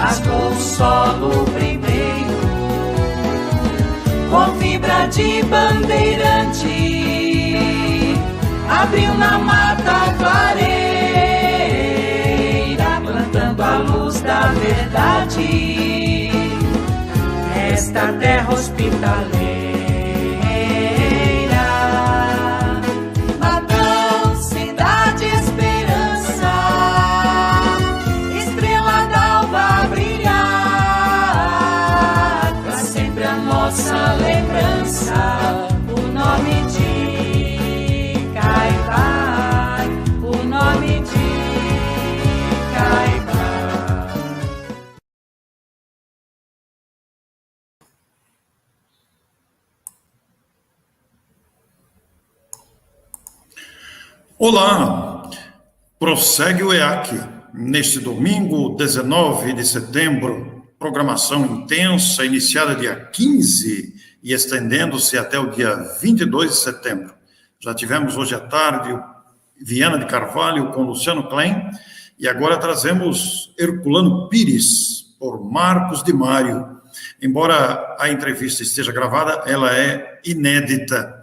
rasgou o solo primeiro, com fibra de bandeirante, abriu na mata clareira, plantando a luz da verdade, esta terra hospitaleira. Matão, cidade, esperança, estrela d'alva brilhar, pra sempre a nossa lembrança, o nome de Caibar, o nome de Caibar. Olá, prossegue o EAC neste domingo, 19 de setembro, programação intensa, iniciada dia 15 e estendendo-se até o dia 22 de setembro. Já tivemos hoje à tarde Viana de Carvalho com Luciano Klein e agora trazemos Herculano Pires por Marcos de Mário. Embora a entrevista esteja gravada, ela é inédita.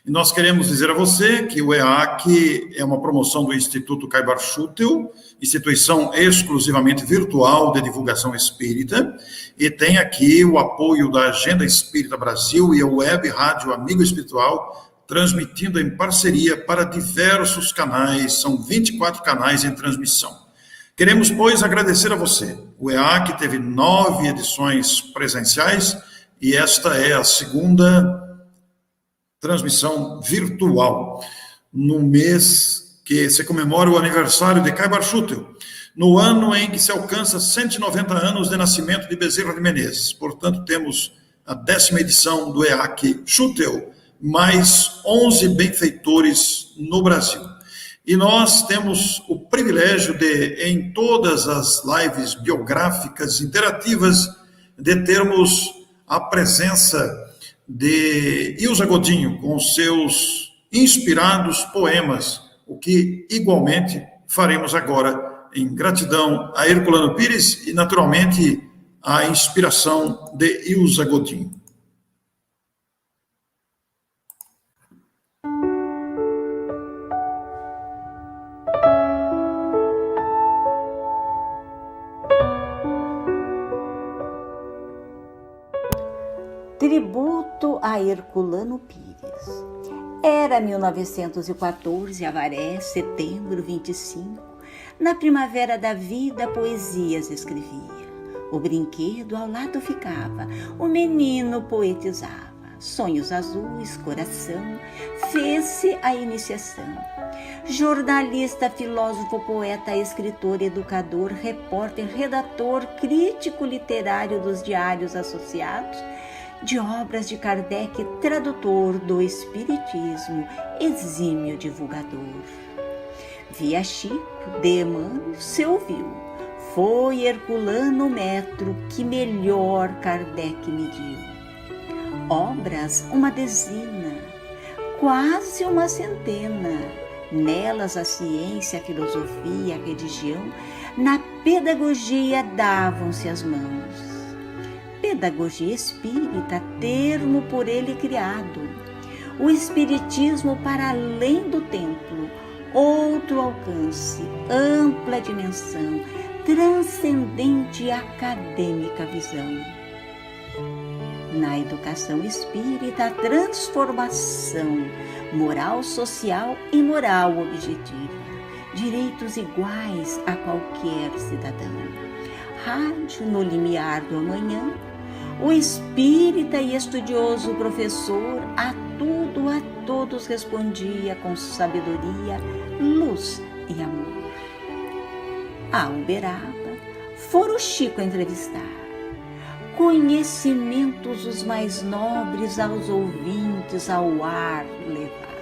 E nós queremos dizer a você que o EAC é uma promoção do Instituto Caibar Schutel, instituição exclusivamente virtual de divulgação espírita, e tem aqui o apoio da Agenda Espírita Brasil e a Web Rádio Amigo Espiritual, transmitindo em parceria para diversos canais, são 24 canais em transmissão. Queremos, pois, agradecer a você. O EAC teve 9 edições presenciais e esta é a segunda transmissão virtual, no mês que se comemora o aniversário de Caibar Schutel, no ano em que se alcança 190 anos de nascimento de Bezerra de Menezes. Portanto, temos a 10ª edição do EAC Schutel, mais 11 benfeitores no Brasil. E nós temos o privilégio de, em todas as lives biográficas interativas, de termos a presença de Ilza Godinho, com seus inspirados poemas, o que igualmente faremos agora, em gratidão a Herculano Pires e, naturalmente, a inspiração de Ilza Godinho. Tributo a Herculano Pires. Era 1914, Avaré, setembro 25. Na primavera da vida, poesias escrevia. O brinquedo ao lado ficava, o menino poetizava. Sonhos azuis, coração, fez-se a iniciação. Jornalista, filósofo, poeta, escritor, educador, repórter, redator, crítico literário dos diários associados, de obras de Kardec, tradutor do Espiritismo, exímio divulgador. Via Chico, de Emmanuel, se ouviu. Foi Herculano o metro que melhor Kardec mediu. Obras, uma dezena, quase uma centena. Nelas a ciência, a filosofia, a religião, na pedagogia davam-se as mãos. Pedagogia espírita, termo por ele criado. O espiritismo para além do templo, outro alcance, ampla dimensão, transcendente acadêmica visão. Na educação espírita, a transformação moral, social e moral objetiva, direitos iguais a qualquer cidadão. Rádio no limiar do amanhã, o espírita e estudioso professor a tudo, a todos respondia com sabedoria, luz e amor. A Uberaba, fora o Chico entrevistar, conhecimentos os mais nobres aos ouvintes ao ar levar.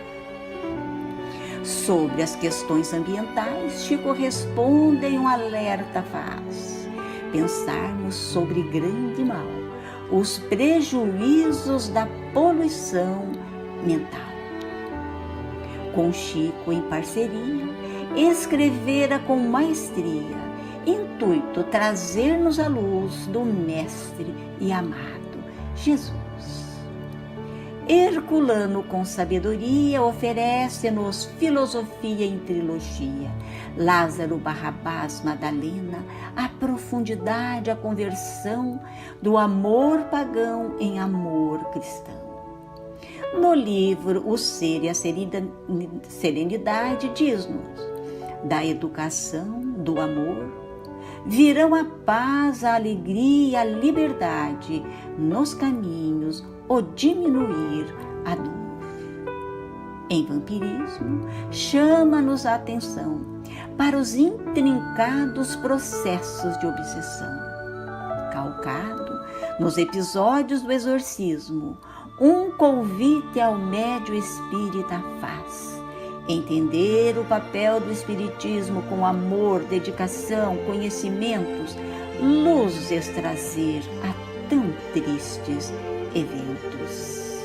Sobre as questões ambientais, Chico responde e um alerta faz. Pensarmos sobre grande mal, os prejuízos da poluição mental. Com Chico em parceria, escrevera com maestria intuito trazer-nos à luz do Mestre e amado Jesus. Herculano, com sabedoria, oferece-nos filosofia em trilogia. Lázaro, Barrabás, Madalena, a profundidade, a conversão do amor pagão em amor cristão. No livro O Ser e a Serenidade, diz-nos: da educação, do amor, virão a paz, a alegria, a liberdade nos caminhos, o diminuir a dor. Em Vampirismo, chama-nos a atenção para os intrincados processos de obsessão. Calcado nos episódios do exorcismo, um convite ao médium espírita faz entender o papel do espiritismo com amor, dedicação, conhecimentos, luzes trazer a tão tristes eventos.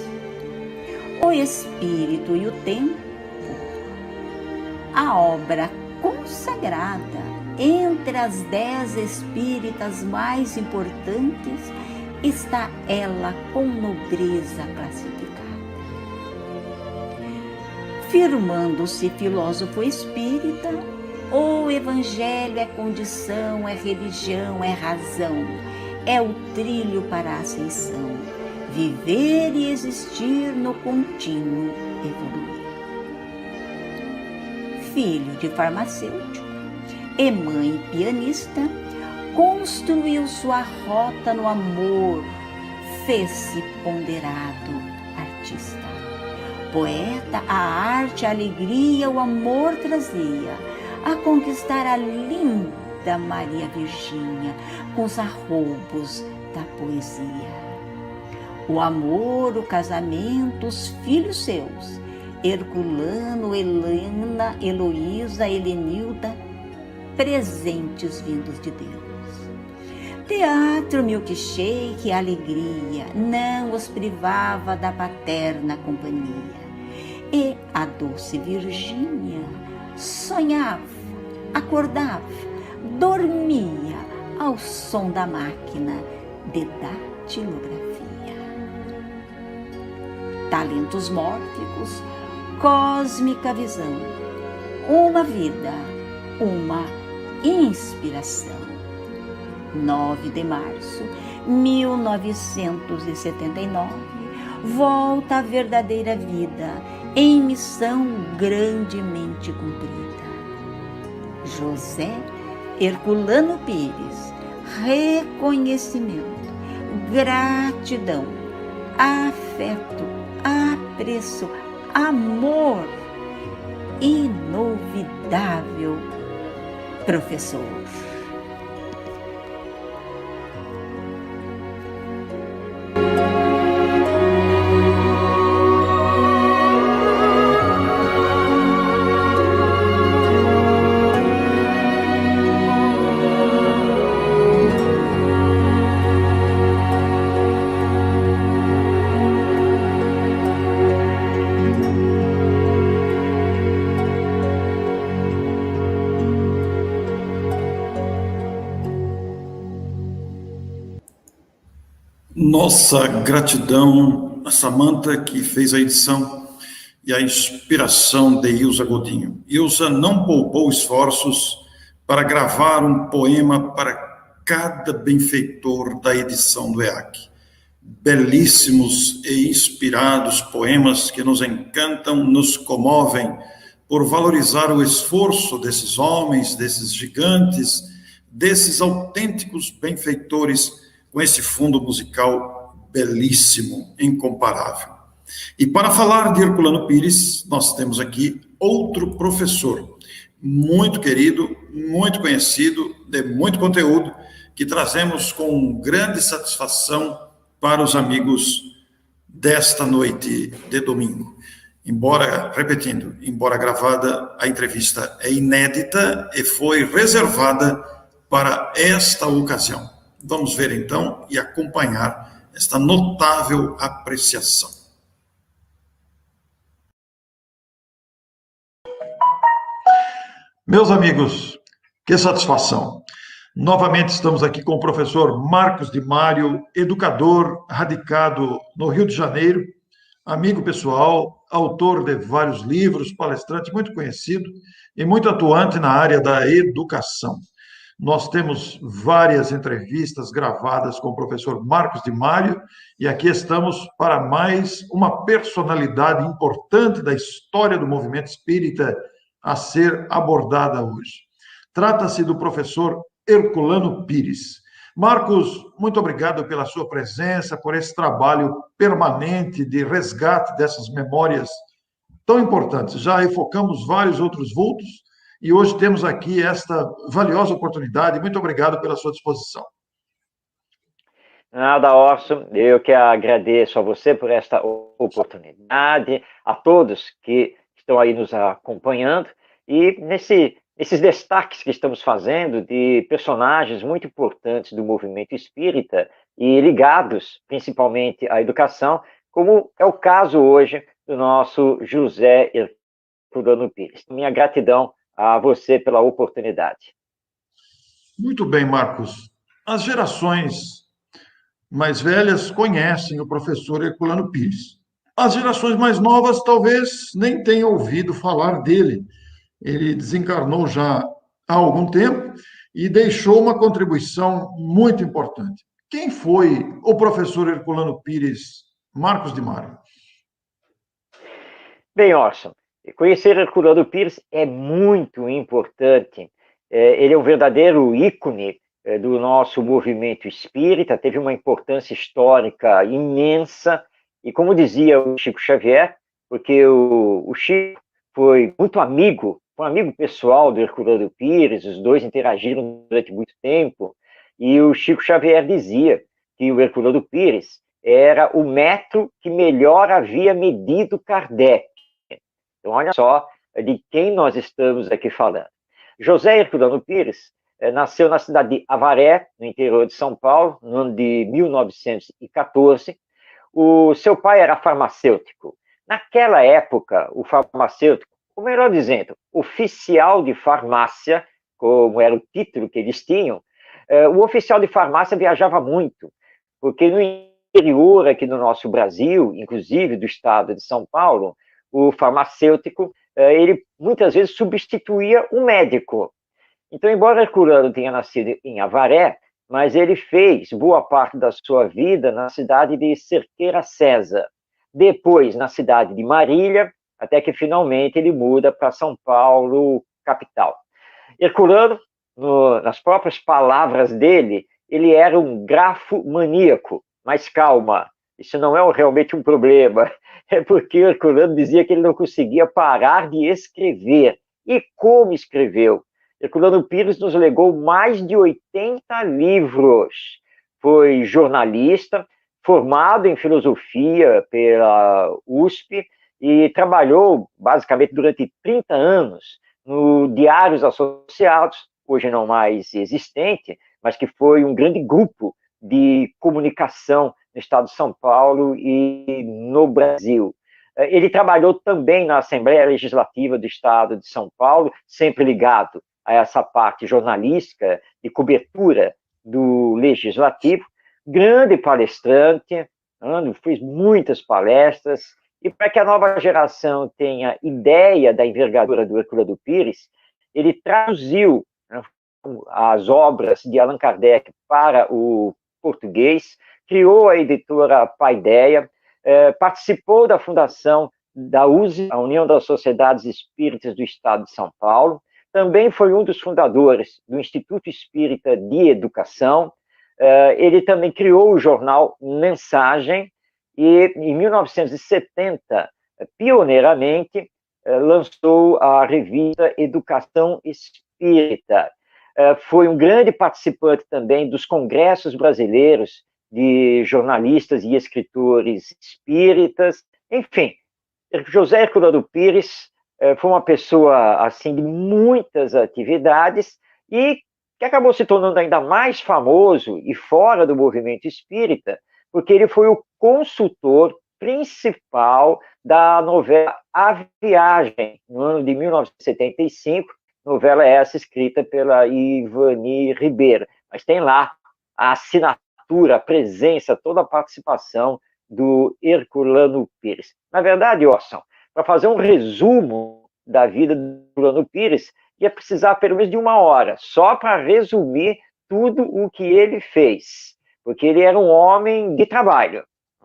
O Espírito e o Tempo, a obra consagrada entre as 10 espíritas mais importantes, está ela com nobreza classificada. Firmando-se filósofo espírita, o Evangelho é condição, é religião, é razão, é o trilho para a ascensão, viver e existir no contínuo evoluir. Filho de farmacêutico e mãe pianista, construiu sua rota no amor, fez-se ponderado artista. Poeta, a arte, a alegria, o amor trazia a conquistar a linda Maria Virgínia com os arroubos da poesia. O amor, o casamento, os filhos seus, Herculano, Helena, Heloísa, Helenilda, presentes vindos de Deus. Teatro, milkshake, alegria, não os privava da paterna companhia. E a doce Virgínia sonhava, acordava, dormia ao som da máquina de datilografia. Talentos mórficos, cósmica visão, uma vida, uma inspiração. 9 de março, 1979, volta a verdadeira vida em missão grandemente cumprida. José Herculano Pires, reconhecimento, gratidão, afeto, apreço, amor, inovidável professor. Nossa gratidão a Samantha, que fez a edição e a inspiração de Ilza Godinho. Ilza não poupou esforços para gravar um poema para cada benfeitor da edição do EAC. Belíssimos e inspirados poemas que nos encantam, nos comovem por valorizar o esforço desses homens, desses gigantes, desses autênticos benfeitores, com esse fundo musical belíssimo, incomparável. E para falar de Herculano Pires, nós temos aqui outro professor, muito querido, muito conhecido, de muito conteúdo, que trazemos com grande satisfação para os amigos desta noite de domingo. Embora, repetindo, embora gravada, a entrevista é inédita e foi reservada para esta ocasião. Vamos ver então e acompanhar esta notável apreciação. Meus amigos, que satisfação! Novamente estamos aqui com o professor Marcos de Mário, educador radicado no Rio de Janeiro, amigo pessoal, autor de vários livros, palestrante muito conhecido e muito atuante na área da educação. Nós temos várias entrevistas gravadas com o professor Marcos de Mário e aqui estamos para mais uma personalidade importante da história do movimento espírita a ser abordada hoje. Trata-se do professor Herculano Pires. Marcos, muito obrigado pela sua presença, por esse trabalho permanente de resgate dessas memórias tão importantes. Já enfocamos vários outros vultos e hoje temos aqui esta valiosa oportunidade. Muito obrigado pela sua disposição. Nada, Orson. Eu que agradeço a você por esta oportunidade, a todos que estão aí nos acompanhando e nesses destaques que estamos fazendo de personagens muito importantes do movimento espírita e ligados principalmente à educação, como é o caso hoje do nosso José Herculano Pires. Minha gratidão a você pela oportunidade. Muito bem, Marcos. As gerações mais velhas conhecem o professor Herculano Pires. As gerações mais novas talvez nem tenham ouvido falar dele. Ele desencarnou já há algum tempo e deixou uma contribuição muito importante. Quem foi o professor Herculano Pires, Marcos de Mário? Bem, Orson, conhecer Herculano Pires é muito importante. Ele é um verdadeiro ícone do nosso movimento espírita, teve uma importância histórica imensa, e como dizia o Chico Xavier, porque o Chico foi muito amigo, foi um amigo pessoal do Herculano Pires, os dois interagiram durante muito tempo, e o Chico Xavier dizia que o Herculano Pires era o metro que melhor havia medido Kardec. Então, olha só de quem nós estamos aqui falando. José Herculano Pires nasceu na cidade de Avaré, no interior de São Paulo, no ano de 1914. O seu pai era farmacêutico. Naquela época, o farmacêutico, ou melhor dizendo, oficial de farmácia, como era o título que eles tinham, o oficial de farmácia viajava muito, porque no interior aqui no nosso Brasil, inclusive do estado de São Paulo, o farmacêutico, ele muitas vezes substituía o médico. Então, embora Herculano tenha nascido em Avaré, mas ele fez boa parte da sua vida na cidade de Cerqueira César, depois na cidade de Marília, até que finalmente ele muda para São Paulo, capital. Herculano, nas próprias palavras dele, ele era um grafo maníaco, mas calma, isso não é realmente um problema, é porque Herculano dizia que ele não conseguia parar de escrever. E como escreveu? Herculano Pires nos legou mais de 80 livros. Foi jornalista, formado em filosofia pela USP e trabalhou basicamente durante 30 anos no Diários Associados, hoje não mais existente, mas que foi um grande grupo de comunicação no estado de São Paulo e no Brasil. Ele trabalhou também na Assembleia Legislativa do estado de São Paulo, sempre ligado a essa parte jornalística de cobertura do legislativo. Grande palestrante, fez muitas palestras, e para que a nova geração tenha ideia da envergadura do Herculano Pires, ele traduziu as obras de Allan Kardec para o português, criou a editora Paideia, participou da fundação da USE, a União das Sociedades Espíritas do Estado de São Paulo, também foi um dos fundadores do Instituto Espírita de Educação, ele também criou o jornal Mensagem, e em 1970, pioneiramente, lançou a revista Educação Espírita. Foi um grande participante também dos congressos brasileiros de jornalistas e escritores espíritas. Enfim, José Herculano Pires foi uma pessoa assim de muitas atividades e que acabou se tornando ainda mais famoso e fora do movimento espírita, porque ele foi o consultor principal da novela A Viagem, no ano de 1975, novela essa escrita pela Ivani Ribeiro, mas tem lá a assinatura, a presença, toda a participação do Herculano Pires. Na verdade, Orson, para fazer um resumo da vida do Herculano Pires, ia precisar pelo menos de 1 hora, só para resumir tudo o que ele fez, porque ele era um homem de trabalho,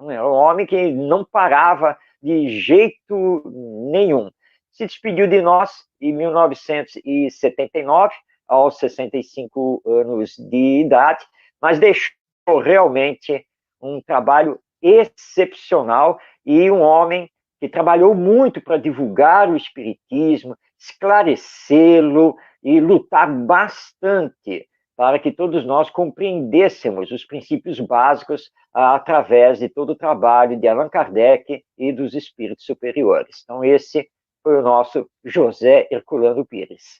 era um homem que não parava de jeito nenhum. Se despediu de nós em 1979, aos 65 anos de idade, mas deixou realmente um trabalho excepcional e um homem que trabalhou muito para divulgar o espiritismo, esclarecê-lo e lutar bastante para que todos nós compreendêssemos os princípios básicos através de todo o trabalho de Allan Kardec e dos espíritos superiores. Então, esse foi o nosso José Herculano Pires.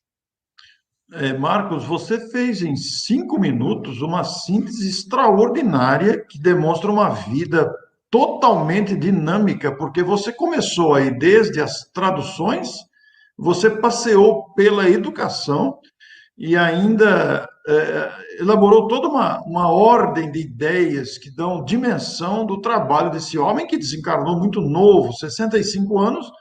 Marcos, você fez em 5 minutos uma síntese extraordinária que demonstra uma vida totalmente dinâmica, porque você começou aí desde as traduções, você passeou pela educação e ainda elaborou toda uma ordem de ideias que dão dimensão do trabalho desse homem que desencarnou muito novo, 65 anos,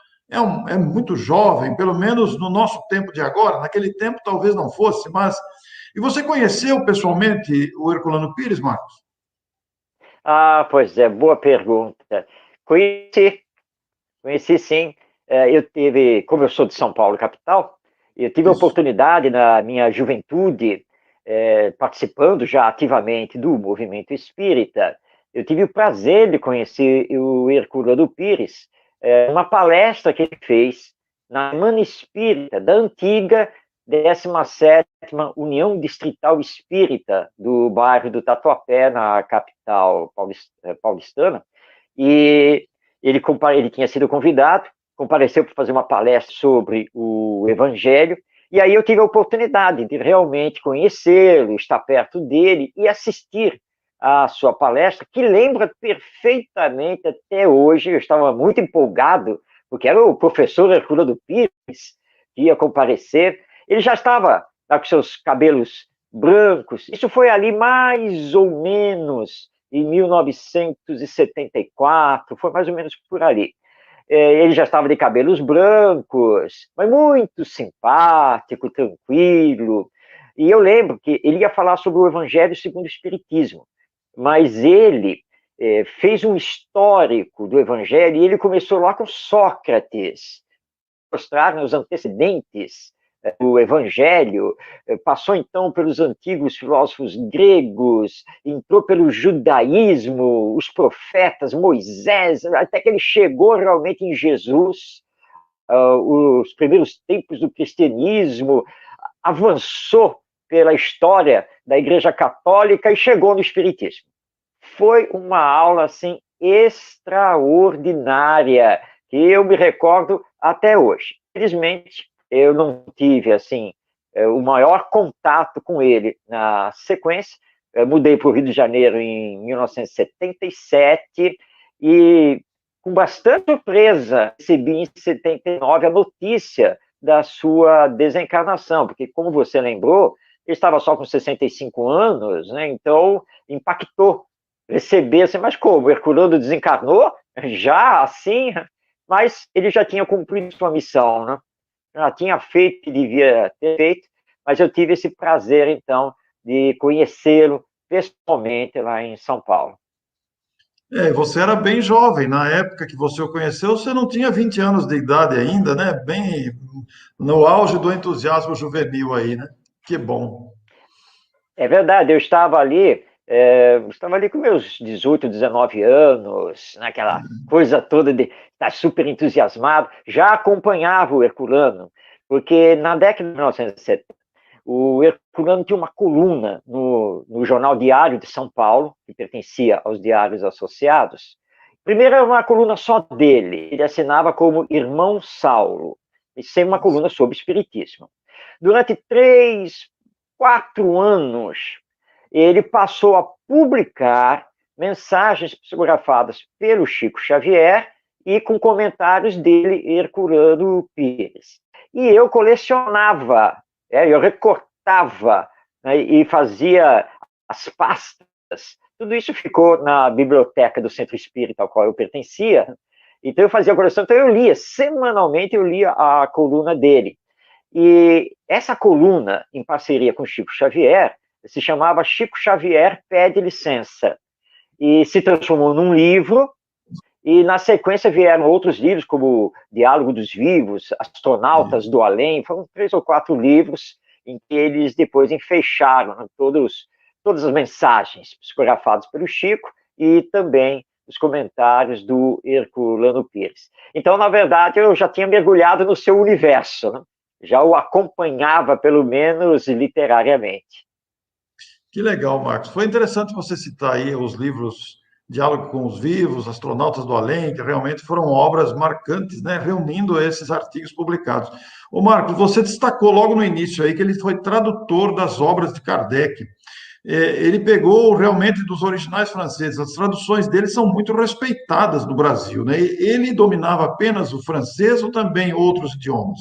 é muito jovem, pelo menos no nosso tempo de agora. Naquele tempo talvez não fosse, mas... E você conheceu pessoalmente o Herculano Pires, Marcos? Ah, pois é, boa pergunta. Conheci sim. Como eu sou de São Paulo, capital, eu tive a oportunidade na minha juventude, participando já ativamente do movimento espírita, eu tive o prazer de conhecer o Herculano Pires, uma palestra que ele fez na Semana Espírita da antiga 17ª União Distrital Espírita do bairro do Tatuapé, na capital paulistana, e ele tinha sido convidado, compareceu para fazer uma palestra sobre o Evangelho, e aí eu tive a oportunidade de realmente conhecê-lo, estar perto dele e assistir a sua palestra, que lembra perfeitamente até hoje. Eu estava muito empolgado, porque era o professor Herculano Pires que ia comparecer. Ele já estava lá com seus cabelos brancos. Isso foi ali mais ou menos em 1974, foi mais ou menos por ali. Ele já estava de cabelos brancos, mas muito simpático, tranquilo. E eu lembro que ele ia falar sobre o Evangelho segundo o Espiritismo, mas ele fez um histórico do Evangelho e ele começou lá com Sócrates, mostrar os antecedentes do Evangelho, passou então pelos antigos filósofos gregos, entrou pelo judaísmo, os profetas, Moisés, até que ele chegou realmente em Jesus, os primeiros tempos do cristianismo, avançou pela história da Igreja Católica e chegou no Espiritismo. Foi uma aula, assim, extraordinária, que eu me recordo até hoje. Infelizmente, eu não tive, assim, o maior contato com ele na sequência. Eu mudei para o Rio de Janeiro em 1977 e, com bastante surpresa, recebi em 79 a notícia da sua desencarnação, porque, como você lembrou, ele estava só com 65 anos, né? Então impactou receber assim, mas como? O Herculano desencarnou? Já assim? Mas ele já tinha cumprido sua missão, né? Já tinha feito o que devia ter feito, mas eu tive esse prazer, então, de conhecê-lo pessoalmente lá em São Paulo. Você era bem jovem, na época que você o conheceu, você não tinha 20 anos de idade ainda, né? Bem no auge do entusiasmo juvenil aí, né? Que bom. É verdade, eu estava ali com meus 18, 19 anos, naquela coisa toda de estar super entusiasmado, já acompanhava o Herculano, porque na década de 1970, o Herculano tinha uma coluna no Jornal Diário de São Paulo, que pertencia aos Diários Associados. Primeiro era uma coluna só dele, ele assinava como Irmão Saulo, e sem uma coluna sobre espiritismo. Durante 3, 4 anos, ele passou a publicar mensagens psicografadas pelo Chico Xavier e com comentários dele, Herculano Pires. E eu colecionava Eu recortava, né, e fazia as pastas. Tudo isso ficou na biblioteca do Centro Espírita ao qual eu pertencia. Então eu fazia a coleção, então eu lia, semanalmente eu lia a coluna dele. E essa coluna, em parceria com Chico Xavier, se chamava Chico Xavier Pede Licença, e se transformou num livro, e na sequência vieram outros livros, como Diálogo dos Vivos, Astronautas do Além, foram 3 ou 4 livros em que eles depois enfeixaram, né, todas as mensagens psicografadas pelo Chico e também os comentários do Herculano Pires. Então, na verdade, eu já tinha mergulhado no seu universo, né? Já o acompanhava, pelo menos literariamente. Que legal, Marcos. Foi interessante você citar aí os livros Diálogo com os Vivos, Astronautas do Além, que realmente foram obras marcantes, né, reunindo esses artigos publicados. Ô, Marcos, você destacou logo no início aí que ele foi tradutor das obras de Kardec. Ele pegou realmente dos originais franceses, as traduções dele são muito respeitadas no Brasil, né? Ele dominava apenas o francês ou também outros idiomas?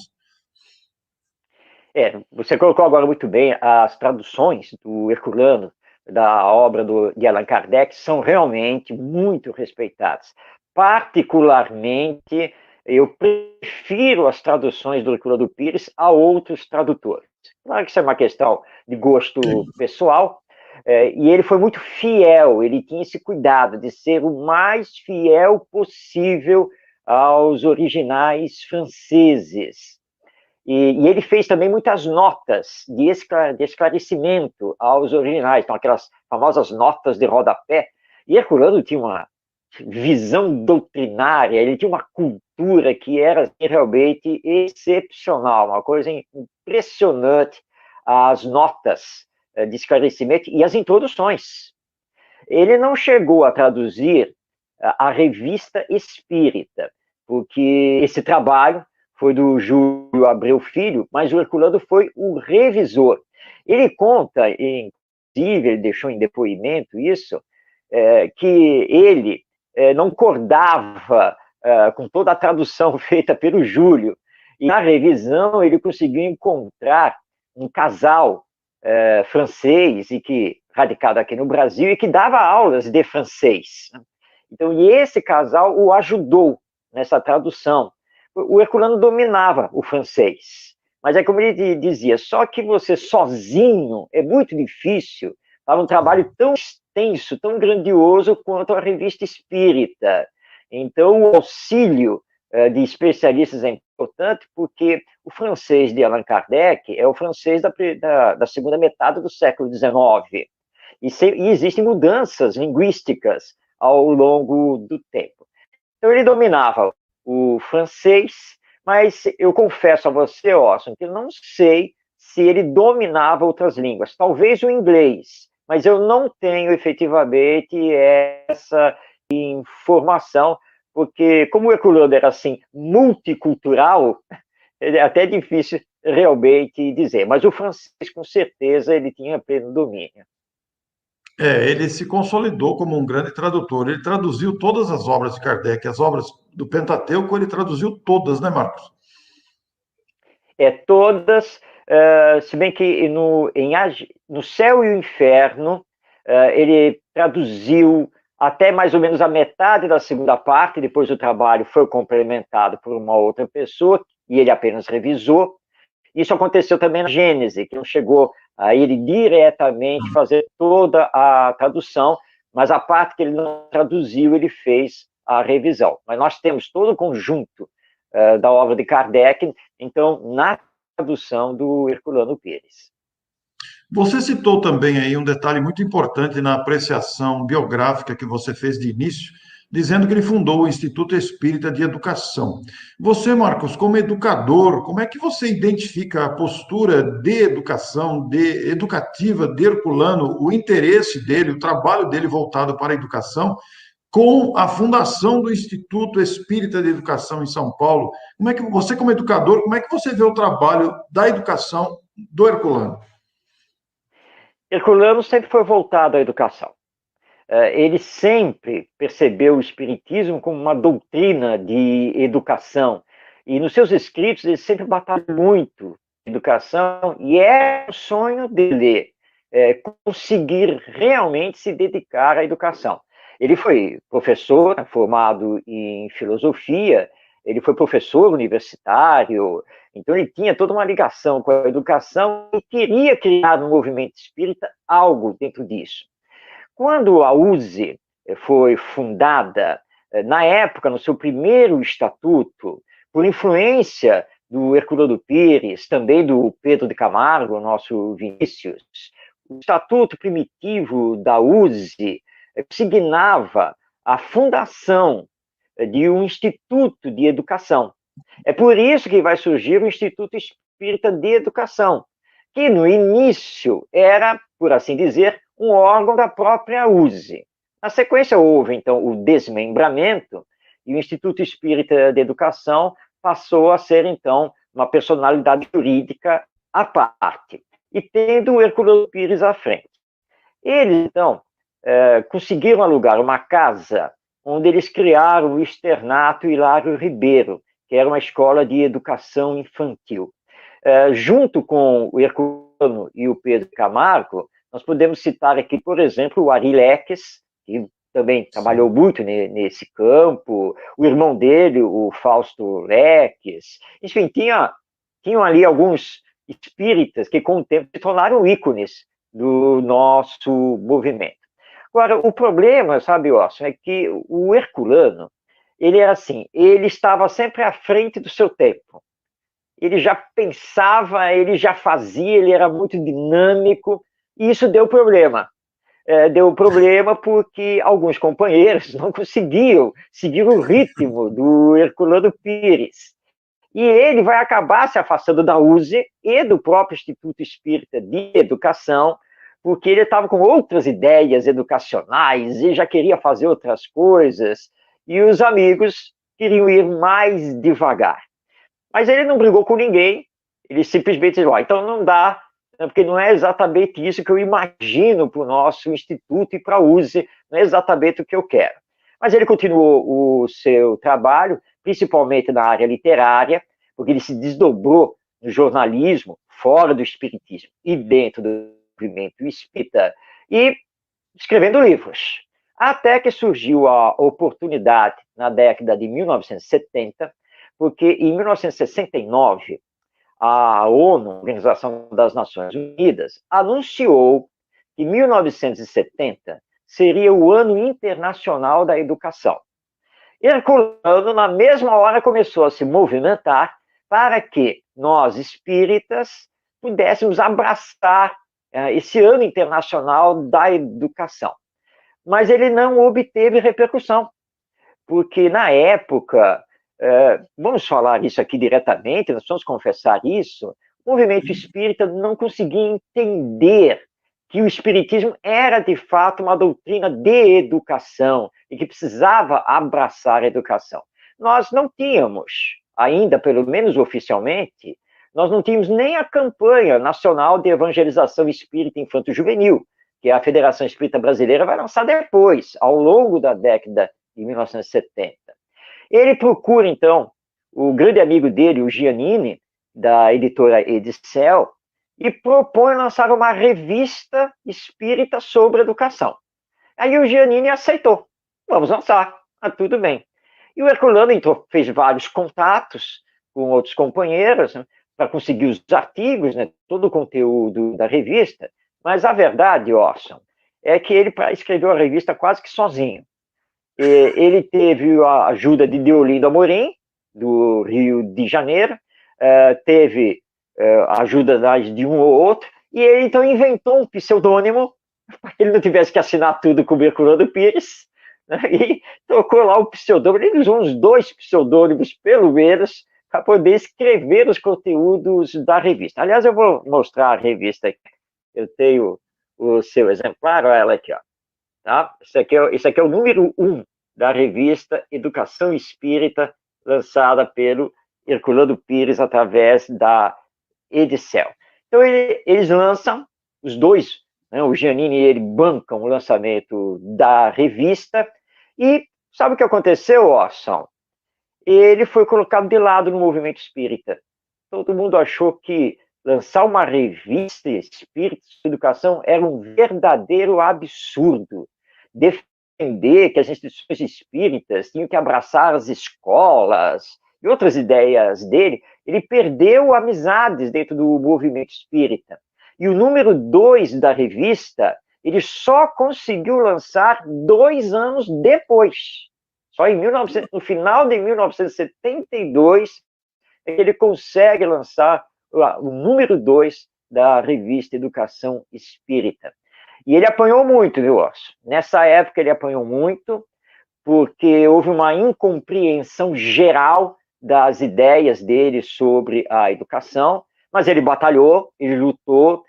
Você colocou agora muito bem, as traduções do Herculano, da obra de Allan Kardec, são realmente muito respeitadas. Particularmente, eu prefiro as traduções do Herculano Pires a outros tradutores. Claro que isso é uma questão de gosto pessoal, e ele foi muito fiel, ele tinha esse cuidado de ser o mais fiel possível aos originais franceses. E ele fez também muitas notas de esclarecimento aos originais, então aquelas famosas notas de rodapé. E Herculano tinha uma visão doutrinária, ele tinha uma cultura que era realmente excepcional, uma coisa impressionante, as notas de esclarecimento e as introduções. Ele não chegou a traduzir a Revista Espírita, porque esse trabalho foi do Júlio Abreu Filho, mas o Herculano foi o revisor. Ele conta, inclusive, ele deixou em depoimento isso, que ele não concordava com toda a tradução feita pelo Júlio, e na revisão ele conseguiu encontrar um casal francês, e que radicado aqui no Brasil, e que dava aulas de francês. Então, e esse casal o ajudou nessa tradução. O Herculano dominava o francês, mas é como ele dizia, só que você sozinho é muito difícil para um trabalho tão extenso, tão grandioso quanto a Revista Espírita. Então, o auxílio de especialistas é importante, porque o francês de Allan Kardec é o francês da segunda metade do século XIX, e existem mudanças linguísticas ao longo do tempo. Então, ele dominava o francês, mas eu confesso a você, Orson, que eu não sei se ele dominava outras línguas, talvez o inglês, mas eu não tenho efetivamente essa informação, porque como o Herculano era assim, multicultural, é até difícil realmente dizer, mas o francês, com certeza, ele tinha pleno domínio. Ele se consolidou como um grande tradutor. Ele traduziu todas as obras de Kardec, as obras do Pentateuco, ele traduziu todas, né, Marcos? Todas, se bem que no Céu e o Inferno, ele traduziu até mais ou menos a metade da segunda parte, depois o trabalho foi complementado por uma outra pessoa, e ele apenas revisou. Isso aconteceu também na Gênese, que não chegou a ele diretamente fazer toda a tradução, mas a parte que ele não traduziu, ele fez a revisão. Mas nós temos todo o conjunto da obra de Kardec, então, na tradução do Herculano Pires. Você citou também aí um detalhe muito importante na apreciação biográfica que você fez de início, dizendo que ele fundou o Instituto Espírita de Educação. Você, Marcos, como educador, como é que você identifica a postura de educação, educativa de Herculano, o interesse dele, o trabalho dele voltado para a educação, com a fundação do Instituto Espírita de Educação em São Paulo? Como é que você, como educador, como é que você vê o trabalho da educação do Herculano? Herculano sempre foi voltado à educação. Ele sempre percebeu o Espiritismo como uma doutrina de educação, e nos seus escritos ele sempre batalhou muito educação, e é o sonho dele conseguir realmente se dedicar à educação. Ele foi professor, formado em filosofia, ele foi professor universitário, então ele tinha toda uma ligação com a educação e queria criar no movimento espírita algo dentro disso. Quando a USE foi fundada, na época, no seu primeiro estatuto, por influência do Herculano Pires, também do Pedro de Camargo, nosso Vinícius, o estatuto primitivo da USE signava a fundação de um instituto de educação. É por isso que vai surgir o Instituto Espírita de Educação, que no início era, por assim dizer, um órgão da própria USE. Na sequência houve, então, o desmembramento e o Instituto Espírita de Educação passou a ser, então, uma personalidade jurídica à parte, e tendo o Herculano Pires à frente. Eles, então, conseguiram alugar uma casa onde eles criaram o Externato Hilário Ribeiro, que era uma escola de educação infantil. Junto com o Herculano e o Pedro Camargo, nós podemos citar aqui, por exemplo, o Ari Leques, que também trabalhou muito nesse campo, o irmão dele, o Fausto Leques, enfim, tinham ali alguns espíritas que, com o tempo, se tornaram ícones do nosso movimento. Agora, o problema, sabe, Orson, é que o Herculano, ele era assim, ele estava sempre à frente do seu tempo. Ele já pensava, ele já fazia, ele era muito dinâmico, e isso deu problema. Deu problema porque alguns companheiros não conseguiam seguir o ritmo do Herculano Pires. E ele vai acabar se afastando da USE e do próprio Instituto Espírita de Educação, porque ele estava com outras ideias educacionais e já queria fazer outras coisas, e os amigos queriam ir mais devagar. Mas ele não brigou com ninguém, ele simplesmente disse, então não dá, porque não é exatamente isso que eu imagino para o nosso instituto e para a USE, não é exatamente o que eu quero. Mas ele continuou o seu trabalho, principalmente na área literária, porque ele se desdobrou no jornalismo, fora do espiritismo e dentro do movimento espírita, e escrevendo livros. Até que surgiu a oportunidade, na década de 1970, porque em 1969, a ONU, Organização das Nações Unidas, anunciou que 1970 seria o Ano Internacional da Educação. Herculano, na mesma hora, começou a se movimentar para que nós, espíritas, pudéssemos abraçar esse Ano Internacional da Educação. Mas ele não obteve repercussão, porque na época, vamos falar isso aqui diretamente, nós vamos confessar isso, o movimento espírita não conseguia entender que o espiritismo era, de fato, uma doutrina de educação e que precisava abraçar a educação. Nós não tínhamos, ainda, pelo menos oficialmente, nós não tínhamos nem a campanha nacional de evangelização espírita infanto-juvenil, que a Federação Espírita Brasileira vai lançar depois, ao longo da década de 1970. Ele procura, então, o grande amigo dele, o Giannini, da editora Edicel, e propõe lançar uma revista espírita sobre educação. Aí o Giannini aceitou. Vamos lançar. Tudo bem. E o Herculano, então, fez vários contatos com outros companheiros, né, para conseguir os artigos, né, todo o conteúdo da revista, mas a verdade, Orson, é que ele escreveu a revista quase que sozinho. Ele teve a ajuda de Deolindo Amorim, do Rio de Janeiro, teve a ajuda de um ou outro, e ele então inventou um pseudônimo, para que ele não tivesse que assinar tudo com o Herculano Pires, né, e trocou lá o pseudônimo. Ele usou uns 2 pseudônimos, pelo menos, para poder escrever os conteúdos da revista. Aliás, eu vou mostrar a revista aqui. Eu tenho o seu exemplar, olha ela aqui, ó. Tá? Esse aqui é o número 1 da revista Educação Espírita, lançada pelo Herculano Pires através da Edicel. Então, eles lançam, os dois, né, o Giannini e ele bancam o lançamento da revista, e sabe o que aconteceu, Orson? Ele foi colocado de lado no movimento espírita. Todo mundo achou que lançar uma revista espírita de educação era um verdadeiro absurdo. Defender que as instituições espíritas tinham que abraçar as escolas e outras ideias dele, ele perdeu amizades dentro do movimento espírita. E o número 2 da revista, ele só conseguiu lançar 2 anos depois. Só no final de 1972 é que ele consegue lançar o número 2 da revista Educação Espírita. E ele apanhou muito, viu, Orson? Nessa época ele apanhou muito, porque houve uma incompreensão geral das ideias dele sobre a educação, mas ele batalhou, ele lutou,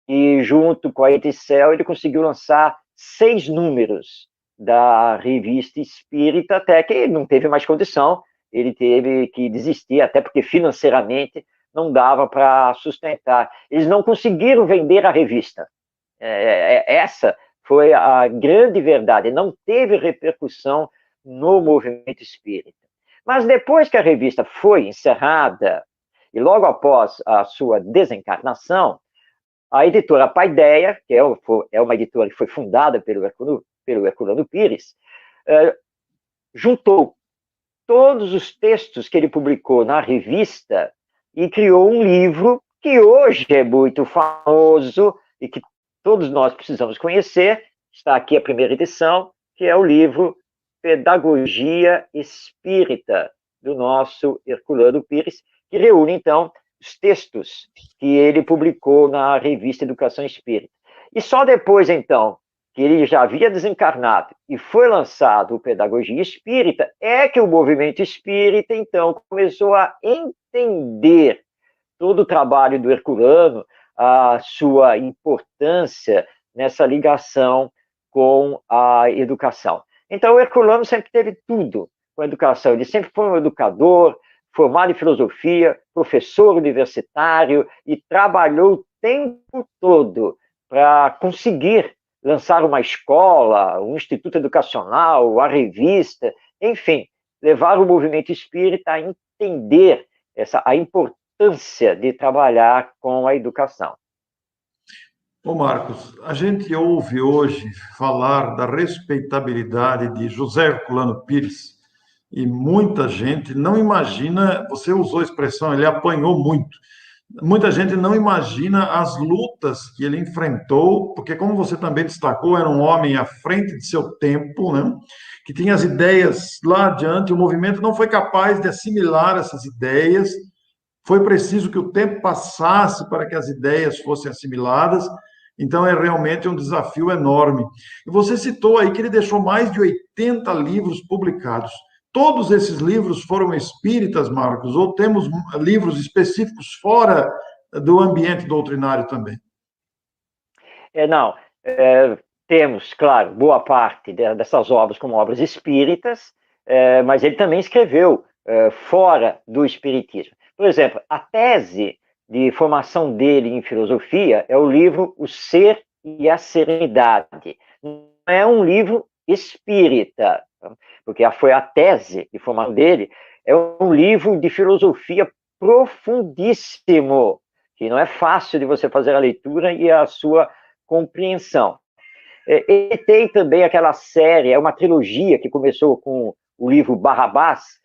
e junto com a Eticel ele conseguiu lançar 6 números da revista Espírita, até que ele não teve mais condição, ele teve que desistir, até porque financeiramente não dava para sustentar. Eles não conseguiram vender a revista. Essa foi a grande verdade, não teve repercussão no movimento espírita. Mas depois que a revista foi encerrada, e logo após a sua desencarnação, a editora Paideia, que é uma editora que foi fundada pelo Herculano Pires, juntou todos os textos que ele publicou na revista e criou um livro que hoje é muito famoso e que todos nós precisamos conhecer. Está aqui a primeira edição, que é o livro Pedagogia Espírita, do nosso Herculano Pires, que reúne, então, os textos que ele publicou na revista Educação Espírita. E só depois, então, que ele já havia desencarnado e foi lançado o Pedagogia Espírita, é que o movimento espírita, então, começou a entender todo o trabalho do Herculano, a sua importância nessa ligação com a educação. Então, o Herculano sempre teve tudo com a educação. Ele sempre foi um educador, formado em filosofia, professor universitário, e trabalhou o tempo todo para conseguir lançar uma escola, um instituto educacional, a revista, enfim, levar o movimento espírita a entender a importância de trabalhar com a educação. Ô Marcos, a gente ouve hoje falar da respeitabilidade de José Herculano Pires e muita gente não imagina, você usou a expressão, ele apanhou muito. Muita gente não imagina as lutas que ele enfrentou, porque, como você também destacou, era um homem à frente de seu tempo, né? Que tinha as ideias lá adiante, o movimento não foi capaz de assimilar essas ideias, foi preciso que o tempo passasse para que as ideias fossem assimiladas, então é realmente um desafio enorme. E você citou aí que ele deixou mais de 80 livros publicados. Todos esses livros foram espíritas, Marcos, ou temos livros específicos fora do ambiente doutrinário também? Temos, claro, boa parte dessas obras como obras espíritas, mas ele também escreveu fora do espiritismo. Por exemplo, a tese de formação dele em filosofia é o livro O Ser e a Serenidade. Não é um livro espírita, porque foi a tese de formação dele, é um livro de filosofia profundíssimo, que não é fácil de você fazer a leitura e a sua compreensão. Ele tem também aquela série, é uma trilogia que começou com o livro Barrabás,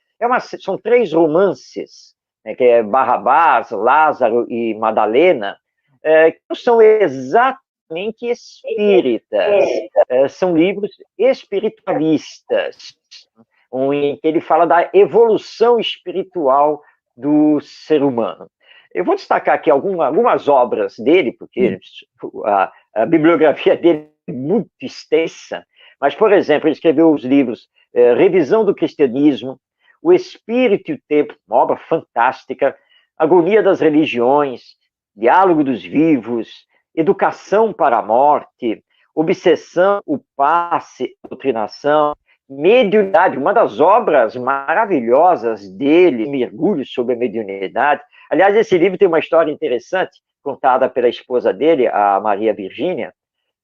são 3 romances, que é Barrabás, Lázaro e Madalena, que não são exatamente espíritas, são livros espiritualistas, em que ele fala da evolução espiritual do ser humano. Eu vou destacar aqui algumas obras dele, porque a bibliografia dele é muito extensa, mas, por exemplo, ele escreveu os livros Revisão do Cristianismo, O Espírito e o Tempo, uma obra fantástica, Agonia das Religiões, Diálogo dos Vivos, Educação para a Morte, Obsessão, o Passe, Doutrinação, Mediunidade, uma das obras maravilhosas dele, Mergulho sobre a Mediunidade. Aliás, esse livro tem uma história interessante, contada pela esposa dele, a Maria Virgínia,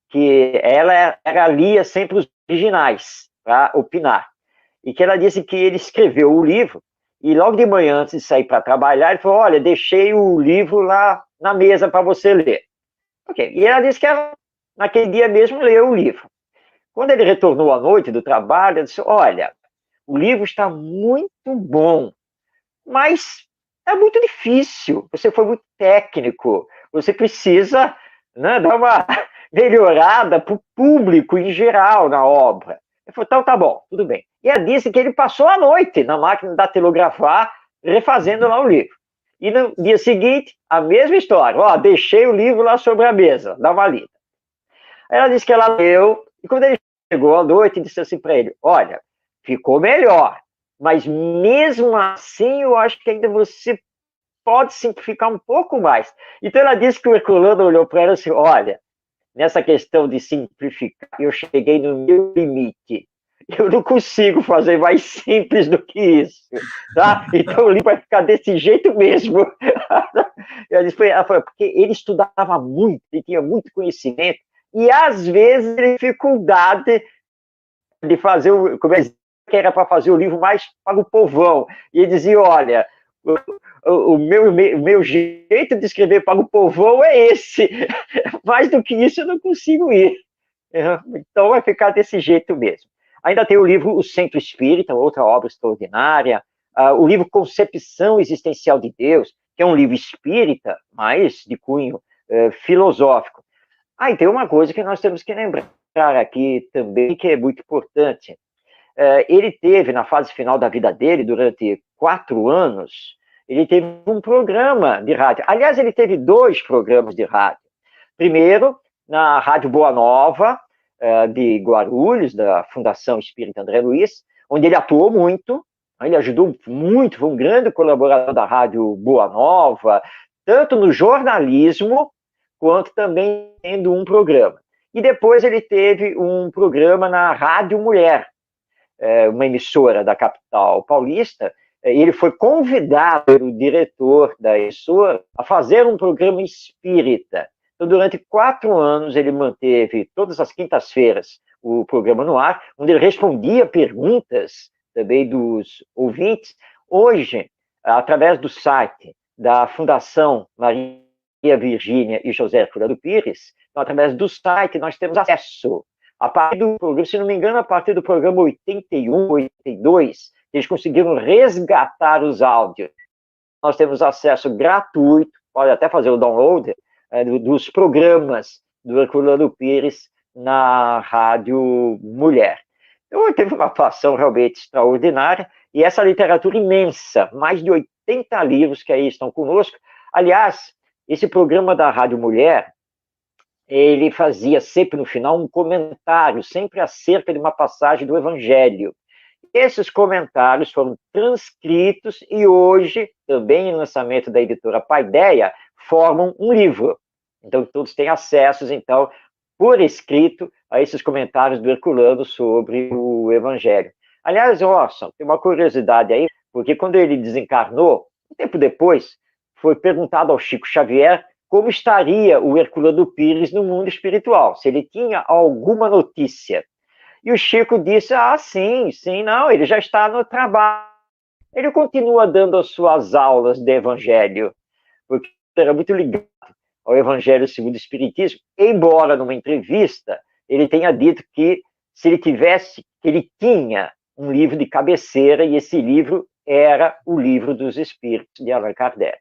que ela lia sempre os originais para opinar. E que ela disse que ele escreveu o livro e logo de manhã, antes de sair para trabalhar, ele falou, olha, deixei o livro lá na mesa para você ler. Ok, e ela disse que ela, naquele dia mesmo, leu o livro. Quando ele retornou à noite do trabalho, ele disse, olha, o livro está muito bom, mas é muito difícil, você foi muito técnico, você precisa, né, dar uma melhorada para o público em geral na obra. Ele falou, então tá bom, tudo bem. E ela disse que ele passou a noite na máquina datilografar, refazendo lá o livro. E no dia seguinte, a mesma história. Ó, deixei o livro lá sobre a mesa, dá uma lida. Aí ela disse que ela leu, e quando ele chegou à noite, disse assim para ele, olha, ficou melhor, mas mesmo assim eu acho que ainda você pode simplificar um pouco mais. Então ela disse que o Herculano olhou para ela e disse, olha, nessa questão de simplificar, eu cheguei no meu limite. Eu não consigo fazer mais simples do que isso, tá? Então o livro vai ficar desse jeito mesmo. Ela falou, porque ele estudava muito, ele tinha muito conhecimento, e às vezes ele tinha dificuldade de fazer, como que era para fazer o livro mais para o povão. E ele dizia, olha, o meu jeito de escrever para o povão é esse. Mais do que isso eu não consigo ir. Então vai ficar desse jeito mesmo. Ainda tem o livro O Centro Espírita, outra obra extraordinária. O livro Concepção Existencial de Deus, que é um livro espírita, mas de cunho filosófico. E tem uma coisa que nós temos que lembrar aqui também, que é muito importante. Ele teve, na fase final da vida dele, durante 4 anos, ele teve um programa de rádio. Aliás, ele teve 2 programas de rádio. Primeiro, na Rádio Boa Nova, de Guarulhos, da Fundação Espírita André Luiz, onde ele atuou muito, ele ajudou muito, foi um grande colaborador da Rádio Boa Nova, tanto no jornalismo, quanto também tendo um programa. E depois ele teve um programa na Rádio Mulher, uma emissora da capital paulista. Ele foi convidado pelo diretor da emissora a fazer um programa espírita. Então, durante 4 anos, ele manteve todas as quintas-feiras o programa no ar, onde ele respondia perguntas também dos ouvintes. Hoje, através do site da Fundação Maria Virgínia e José Herculano Pires, então, através do site nós temos acesso, a partir do programa, se não me engano, a partir do programa 81, 82, eles conseguiram resgatar os áudios. Nós temos acesso gratuito, pode até fazer o download, dos programas do Herculano Pires na Rádio Mulher. Então, teve uma atuação realmente extraordinária, e essa literatura imensa, mais de 80 livros que aí estão conosco. Aliás, esse programa da Rádio Mulher, ele fazia sempre no final um comentário, sempre acerca de uma passagem do Evangelho. Esses comentários foram transcritos e hoje, também em lançamento da editora Paideia, formam um livro. Então, todos têm acesso, então, por escrito, a esses comentários do Herculano sobre o Evangelho. Aliás, Orson, tem uma curiosidade aí, porque quando ele desencarnou, um tempo depois, foi perguntado ao Chico Xavier como estaria o Herculano Pires no mundo espiritual, se ele tinha alguma notícia. E o Chico disse, sim, não, ele já está no trabalho. Ele continua dando as suas aulas de Evangelho, porque era muito ligado ao Evangelho segundo o Espiritismo, embora numa entrevista ele tenha dito que se ele tivesse, ele tinha um livro de cabeceira, e esse livro era o Livro dos Espíritos, de Allan Kardec.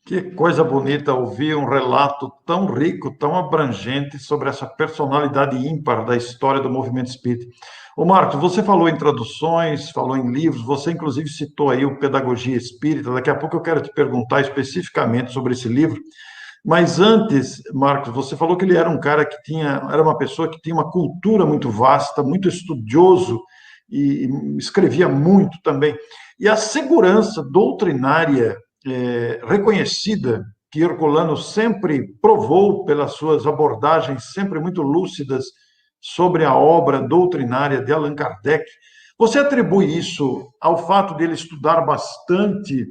Que coisa bonita ouvir um relato tão rico, tão abrangente sobre essa personalidade ímpar da história do movimento espírita. Ô Marcos, você falou em traduções, falou em livros, você inclusive citou aí o Pedagogia Espírita, daqui a pouco eu quero te perguntar especificamente sobre esse livro, mas antes, Marcos, você falou que ele era um cara que era uma pessoa que tinha uma cultura muito vasta, muito estudioso e escrevia muito também. E a segurança doutrinária reconhecida, que Herculano sempre provou pelas suas abordagens sempre muito lúcidas sobre a obra doutrinária de Allan Kardec. Você atribui isso ao fato dele estudar bastante,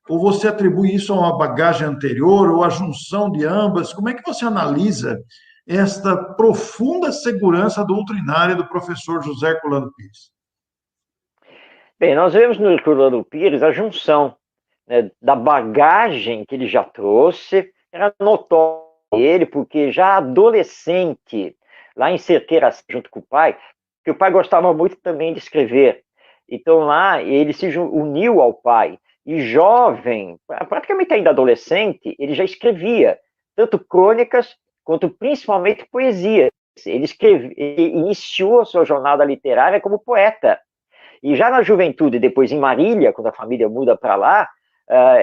ou você atribui isso a uma bagagem anterior, ou a junção de ambas? Como é que você analisa esta profunda segurança doutrinária do professor José Herculano Pires? Bem, nós vemos no Herculano Pires a junção, né, da bagagem que ele já trouxe, era notório ele, porque já adolescente, lá em Cerqueira, junto com o pai, que o pai gostava muito também de escrever. Então lá ele se uniu ao pai, e jovem, praticamente ainda adolescente, ele já escrevia, tanto crônicas, quanto principalmente poesias. Ele iniciou a sua jornada literária como poeta. E já na juventude, depois em Marília, quando a família muda para lá,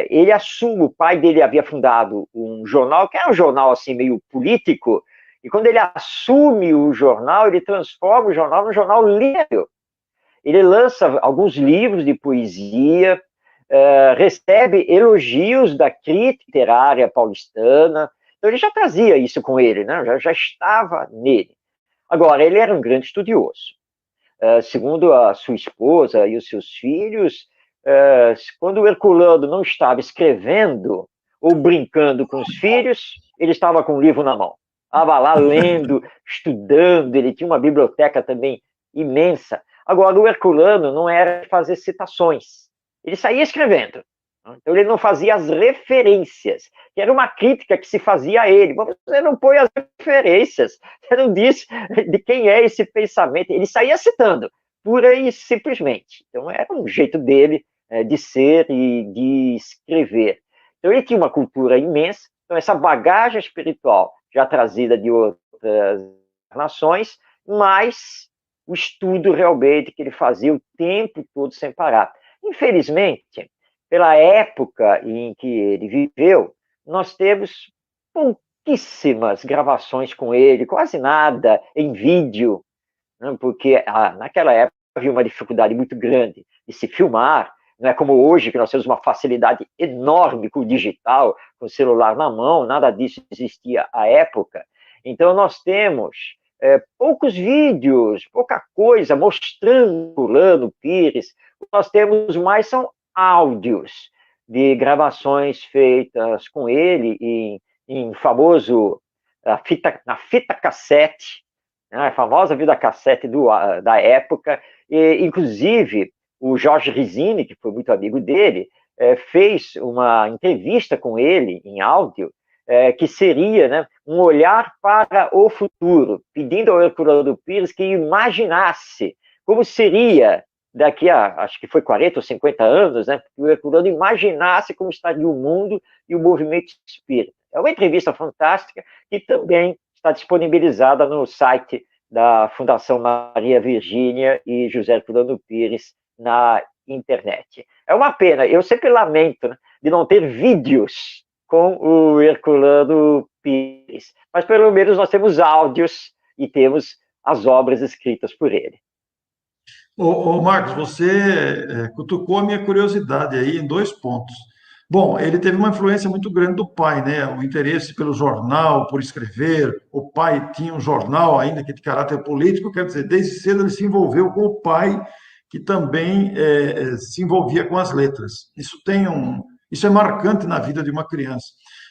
ele assume, o pai dele havia fundado um jornal, que era um jornal assim meio político, e quando ele assume o jornal, ele transforma o jornal num jornal literário. Ele lança alguns livros de poesia, recebe elogios da crítica literária paulistana, então ele já trazia isso com ele, né? já estava nele. Agora, ele era um grande estudioso. Segundo a sua esposa e os seus filhos, quando o Herculano não estava escrevendo ou brincando com os filhos, ele estava com o livro na mão. Estava lá lendo, estudando, ele tinha uma biblioteca também imensa. Agora, o Herculano não era fazer citações, ele saía escrevendo. Então, ele não fazia as referências, que era uma crítica que se fazia a ele. Mas você não põe as referências, você não diz de quem é esse pensamento. Ele saía citando, pura e simplesmente. Então, era um jeito dele de ser e de escrever. Então, ele tinha uma cultura imensa. Então, essa bagagem espiritual já trazida de outras nações, mas o estudo realmente que ele fazia o tempo todo sem parar. Infelizmente, pela época em que ele viveu, nós temos pouquíssimas gravações com ele, quase nada em vídeo, né? Porque naquela época havia uma dificuldade muito grande de se filmar, não é como hoje, que nós temos uma facilidade enorme com o digital, com o celular na mão, nada disso existia à época. Então, nós temos poucos vídeos, pouca coisa mostrando Herculano Pires. Nós temos mais são áudios de gravações feitas com ele em famoso na fita cassete, né, a famosa fita cassete da época, e inclusive o Jorge Rizzini, que foi muito amigo dele, fez uma entrevista com ele em áudio, que seria, né, um olhar para o futuro, pedindo ao Herculano Pires que imaginasse como seria daqui a, acho que foi 40 ou 50 anos, né, que o Herculano imaginasse como estaria o mundo e o movimento espírita. É uma entrevista fantástica que também está disponibilizada no site da Fundação Maria Virgínia e José Herculano Pires na internet. É uma pena, eu sempre lamento, né, de não ter vídeos com o Herculano Pires, mas pelo menos nós temos áudios e temos as obras escritas por ele. Ô, Marcos, você cutucou a minha curiosidade aí em dois pontos. Bom, ele teve uma influência muito grande do pai, né? O interesse pelo jornal, por escrever. O pai tinha um jornal ainda que de caráter político, quer dizer, desde cedo ele se envolveu com o pai, que também se envolvia com as letras. Isso é marcante na vida de uma criança.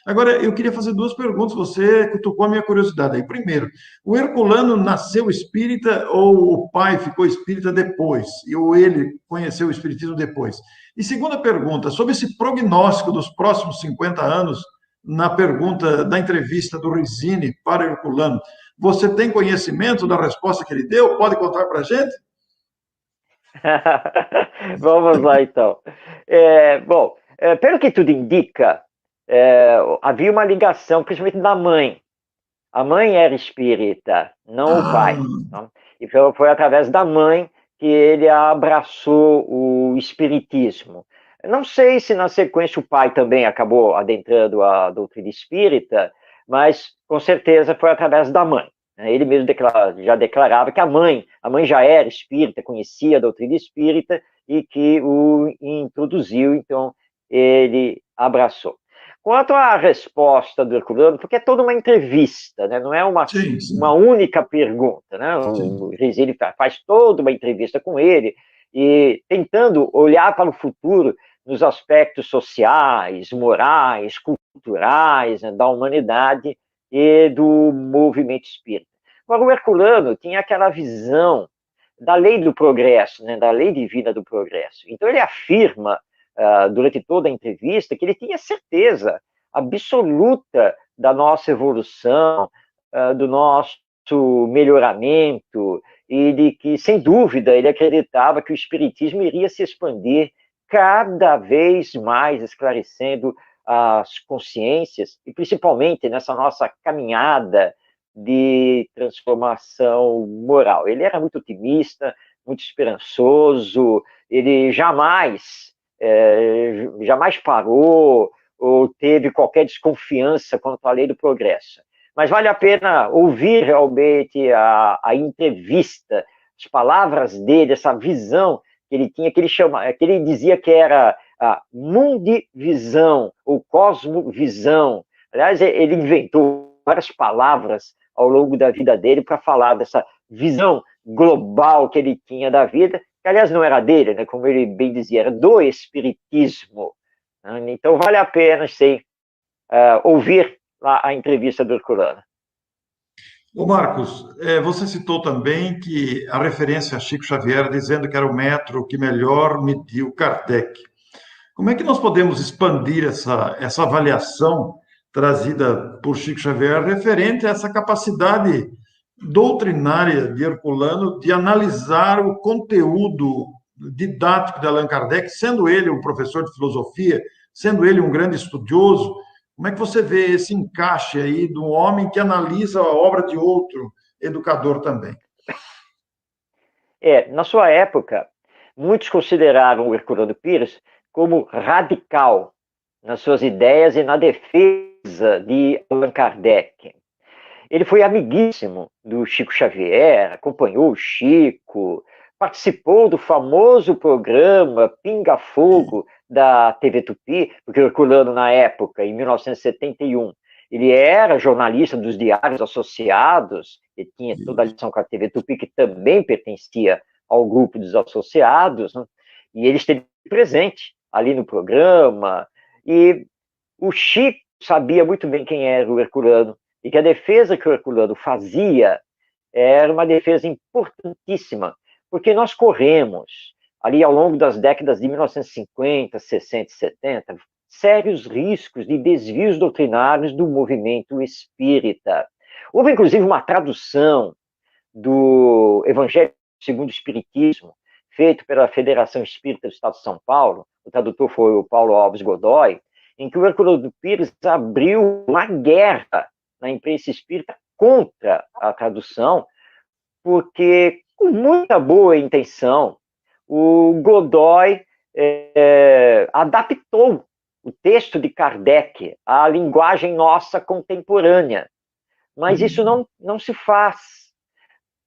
Agora, eu queria fazer duas perguntas, você cutucou a minha curiosidade aí. Primeiro, o Herculano nasceu espírita ou o pai ficou espírita depois? Ou ele conheceu o espiritismo depois? E segunda pergunta, sobre esse prognóstico dos próximos 50 anos, na pergunta da entrevista do Rizzini para Herculano, você tem conhecimento da resposta que ele deu? Pode contar para a gente? Vamos lá, então. Bom, pelo que tudo indica, havia uma ligação, principalmente da mãe. A mãe era espírita, não o pai. Não? E foi através da mãe que ele abraçou o espiritismo. Não sei se na sequência o pai também acabou adentrando a doutrina espírita, mas com certeza foi através da mãe. Ele mesmo já declarava que a mãe já era espírita, conhecia a doutrina espírita e que o introduziu, então ele abraçou. Quanto à resposta do Herculano, porque é toda uma entrevista, né? Não é uma única pergunta, né? O Rizzini faz toda uma entrevista com ele, e tentando olhar para o futuro nos aspectos sociais, morais, culturais, né, da humanidade e do movimento espírita. Agora, o Herculano tinha aquela visão da lei do progresso, né, da lei divina do progresso. Então ele afirma, durante toda a entrevista, que ele tinha certeza absoluta da nossa evolução, do nosso melhoramento, e de que, sem dúvida, ele acreditava que o espiritismo iria se expandir cada vez mais, esclarecendo as consciências, e principalmente nessa nossa caminhada de transformação moral. Ele era muito otimista, muito esperançoso, ele jamais parou ou teve qualquer desconfiança quanto à lei do progresso. Mas vale a pena ouvir realmente a entrevista, as palavras dele, essa visão que ele tinha, que ele dizia que era a mundivisão, ou cosmovisão. Aliás, ele inventou várias palavras ao longo da vida dele para falar dessa visão global que ele tinha da vida, que aliás não era dele, né, como ele bem dizia, era do espiritismo. Então vale a pena, sim, ouvir a entrevista do Herculano. Ô Marcos, você citou também que a referência a Chico Xavier dizendo que era o metro que melhor mediu Kardec. Como é que nós podemos expandir essa avaliação trazida por Chico Xavier referente a essa capacidade doutrinária de Herculano de analisar o conteúdo didático de Allan Kardec, sendo ele um professor de filosofia, sendo ele um grande estudioso? Como é que você vê esse encaixe aí de um homem que analisa a obra de outro educador também? Na sua época, muitos consideraram o Herculano Pires como radical nas suas ideias e na defesa de Allan Kardec. Ele foi amiguíssimo do Chico Xavier, acompanhou o Chico, participou do famoso programa Pinga Fogo da TV Tupi, porque o Herculano, na época, em 1971, ele era jornalista dos Diários Associados, ele tinha toda a ligação com a TV Tupi, que também pertencia ao grupo dos associados, né? E ele esteve presente ali no programa, e o Chico sabia muito bem quem era o Herculano, e que a defesa que o Herculano fazia era uma defesa importantíssima, porque nós corremos, ali ao longo das décadas de 1950, 60 e 70, sérios riscos de desvios doutrinários do movimento espírita. Houve, inclusive, uma tradução do Evangelho segundo o Espiritismo, feito pela Federação Espírita do Estado de São Paulo, o tradutor foi o Paulo Alves Godoy, em que o Herculano Pires abriu uma guerra na imprensa espírita contra a tradução, porque, com muita boa intenção, o Godoy adaptou o texto de Kardec à linguagem nossa contemporânea. Mas isso não se faz,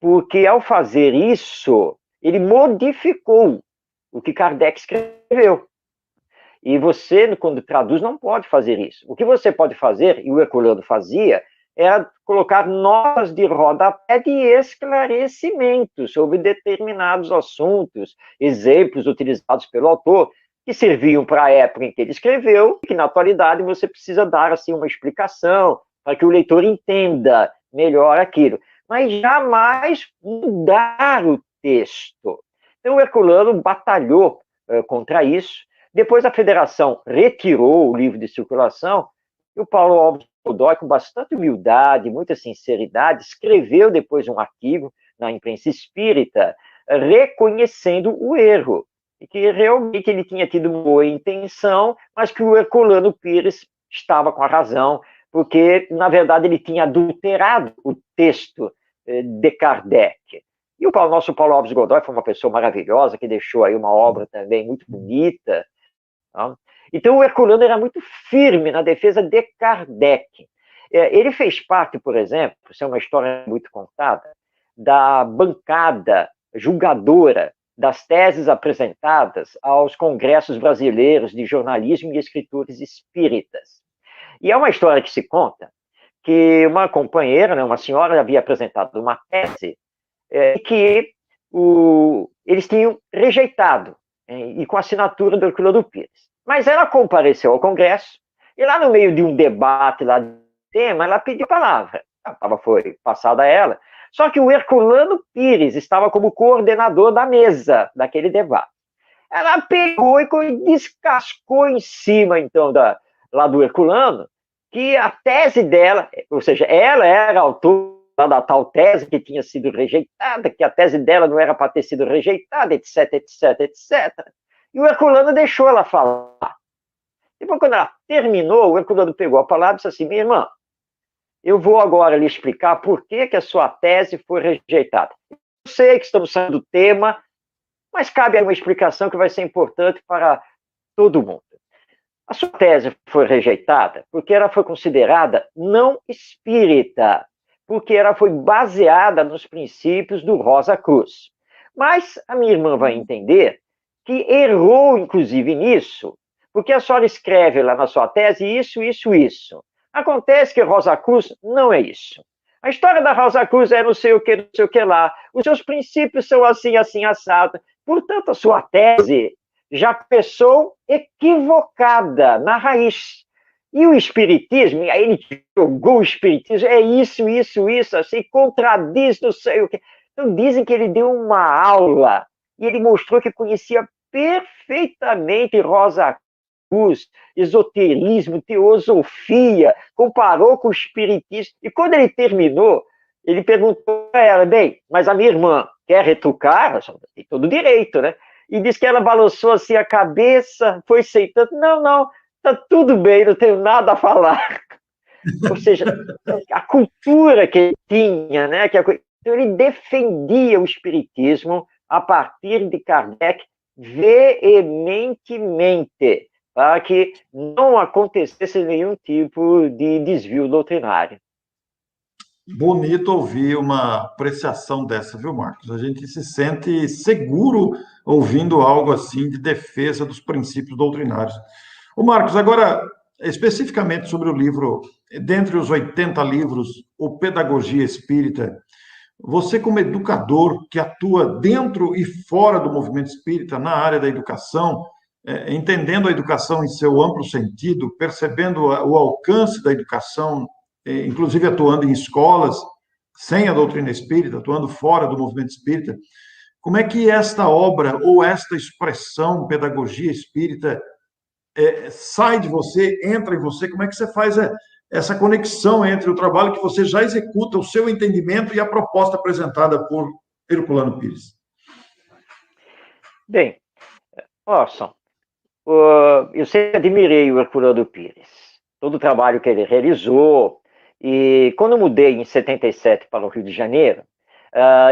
porque ao fazer isso, ele modificou o que Kardec escreveu. E você, quando traduz, não pode fazer isso. O que você pode fazer, e o Herculano fazia, era colocar notas de rodapé de esclarecimento sobre determinados assuntos, exemplos utilizados pelo autor, que serviam para a época em que ele escreveu, e que na atualidade você precisa dar assim, uma explicação para que o leitor entenda melhor aquilo. Mas jamais mudar o texto. Então o Herculano batalhou contra isso. Depois a federação retirou o livro de circulação, e o Paulo Alves Godoy, com bastante humildade, muita sinceridade, escreveu depois um artigo na imprensa espírita, reconhecendo o erro, e que realmente ele tinha tido uma boa intenção, mas que o Herculano Pires estava com a razão, porque, na verdade, ele tinha adulterado o texto de Kardec. E o nosso Paulo Alves Godoy foi uma pessoa maravilhosa, que deixou aí uma obra também muito bonita. Tá? Então, o Herculano era muito firme na defesa de Kardec. Ele fez parte, por exemplo, isso é uma história muito contada, da bancada julgadora das teses apresentadas aos congressos brasileiros de jornalismo e escritores espíritas. E é uma história que se conta que uma companheira, né, uma senhora, havia apresentado uma tese que eles tinham rejeitado, e com a assinatura do Herculano Pires. Mas ela compareceu ao Congresso, e lá no meio de um debate lá do tema, ela pediu a palavra. A palavra foi passada a ela, Só que o Herculano Pires estava como coordenador da mesa daquele debate. Ela pegou e descascou em cima, então, lá do Herculano, que a tese dela, ou seja, ela era autora da tal tese que tinha sido rejeitada, que a tese dela não era para ter sido rejeitada, etc, etc, etc. E o Herculano deixou ela falar. Depois, quando ela terminou, o Herculano pegou a palavra e disse assim: minha irmã, eu vou agora lhe explicar por que a sua tese foi rejeitada. Eu sei que estamos saindo do tema, mas cabe uma explicação que vai ser importante para todo mundo. A sua tese foi rejeitada porque ela foi considerada não espírita, porque ela foi baseada nos princípios do Rosa Cruz. Mas a minha irmã vai entender que errou, inclusive, nisso, porque a senhora escreve lá na sua tese isso, isso, isso. Acontece que Rosa Cruz não é isso. A história da Rosa Cruz é não sei o que lá. Os seus princípios são assim, assim, assado. Portanto, a sua tese já começou equivocada na raiz. E o espiritismo, aí ele jogou o espiritismo, é isso, isso, isso, assim, contradiz não sei o que. Então dizem que ele deu uma aula e ele mostrou que conhecia perfeitamente Rosa Cruz, esoterismo, teosofia, comparou com o espiritismo. E quando ele terminou, ele perguntou a ela: bem, mas a minha irmã quer retrucar? Tem todo o direito, né? E disse que ela balançou assim a cabeça, foi aceitando. Não, não, tá tudo bem, não tenho nada a falar. Ou seja, a cultura que ele tinha, né? Então ele defendia o espiritismo a partir de Kardec veementemente, para que não acontecesse nenhum tipo de desvio doutrinário. Bonito ouvir uma apreciação dessa, viu, Marcos? A gente se sente seguro ouvindo algo assim de defesa dos princípios doutrinários. Ô, Marcos, agora, especificamente sobre o livro, dentre os 80 livros, O Pedagogia Espírita, você, como educador que atua dentro e fora do movimento espírita, na área da educação, entendendo a educação em seu amplo sentido, percebendo o alcance da educação, inclusive atuando em escolas sem a doutrina espírita, atuando fora do movimento espírita, como é que esta obra ou esta expressão, pedagogia espírita, sai de você, entra em você? Como é que você faz essa conexão entre o trabalho que você já executa, o seu entendimento e a proposta apresentada por Herculano Pires? Bem, Orson, eu sempre admirei o Herculano Pires, todo o trabalho que ele realizou, e quando eu mudei em 77 para o Rio de Janeiro,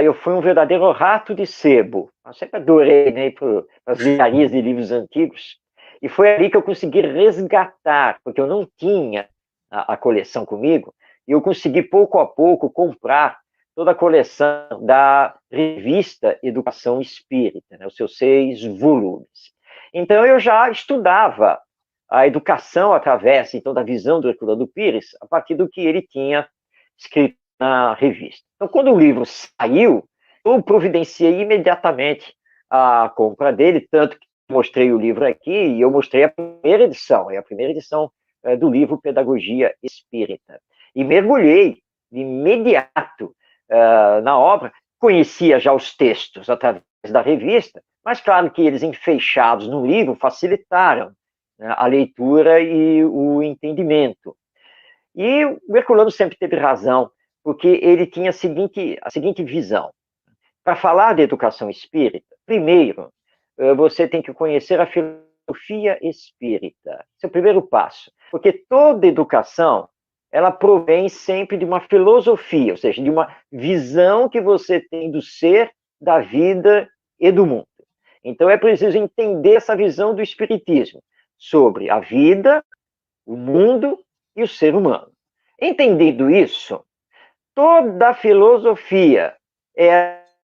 eu fui um verdadeiro rato de sebo. Eu sempre adorei, né, para as livrarias de livros antigos, e foi ali que eu consegui resgatar, porque eu não tinha a coleção comigo, e eu consegui pouco a pouco comprar toda a coleção da revista Educação Espírita, né, os seus 6 volumes. Então eu já estudava a educação através, então, da visão do Herculano Pires, a partir do que ele tinha escrito na revista. Então, quando o livro saiu, eu providenciei imediatamente a compra dele, tanto que mostrei o livro aqui, e eu mostrei a primeira edição do livro Pedagogia Espírita. E mergulhei de imediato na obra, conhecia já os textos através da revista, mas claro que eles enfeixados no livro facilitaram, né, a leitura e o entendimento. E o Herculano sempre teve razão, porque ele tinha a seguinte visão. Para falar de educação espírita, primeiro, você tem que conhecer a filosofia espírita. Esse é o primeiro passo, porque toda educação, ela provém sempre de uma filosofia, ou seja, de uma visão que você tem do ser, da vida e do mundo. Então é preciso entender essa visão do espiritismo sobre a vida, o mundo e o ser humano. Entendendo isso, toda a filosofia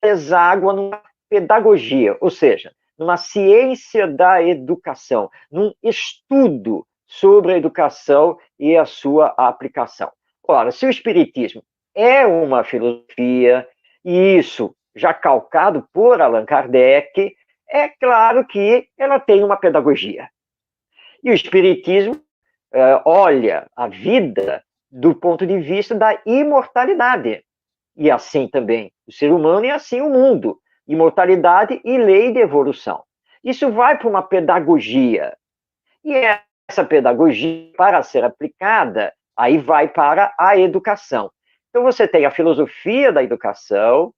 exágua numa pedagogia, ou seja, numa ciência da educação, num estudo sobre a educação e a sua aplicação. Ora, se o espiritismo é uma filosofia, e isso já calcado por Allan Kardec, é claro que ela tem uma pedagogia. E o espiritismo olha a vida do ponto de vista da imortalidade. e assim também o ser humano, e assim o mundo. Imortalidade e lei de evolução. Isso vai para uma pedagogia. E essa pedagogia, para ser aplicada, aí vai para a educação. Então, você tem a filosofia da educação,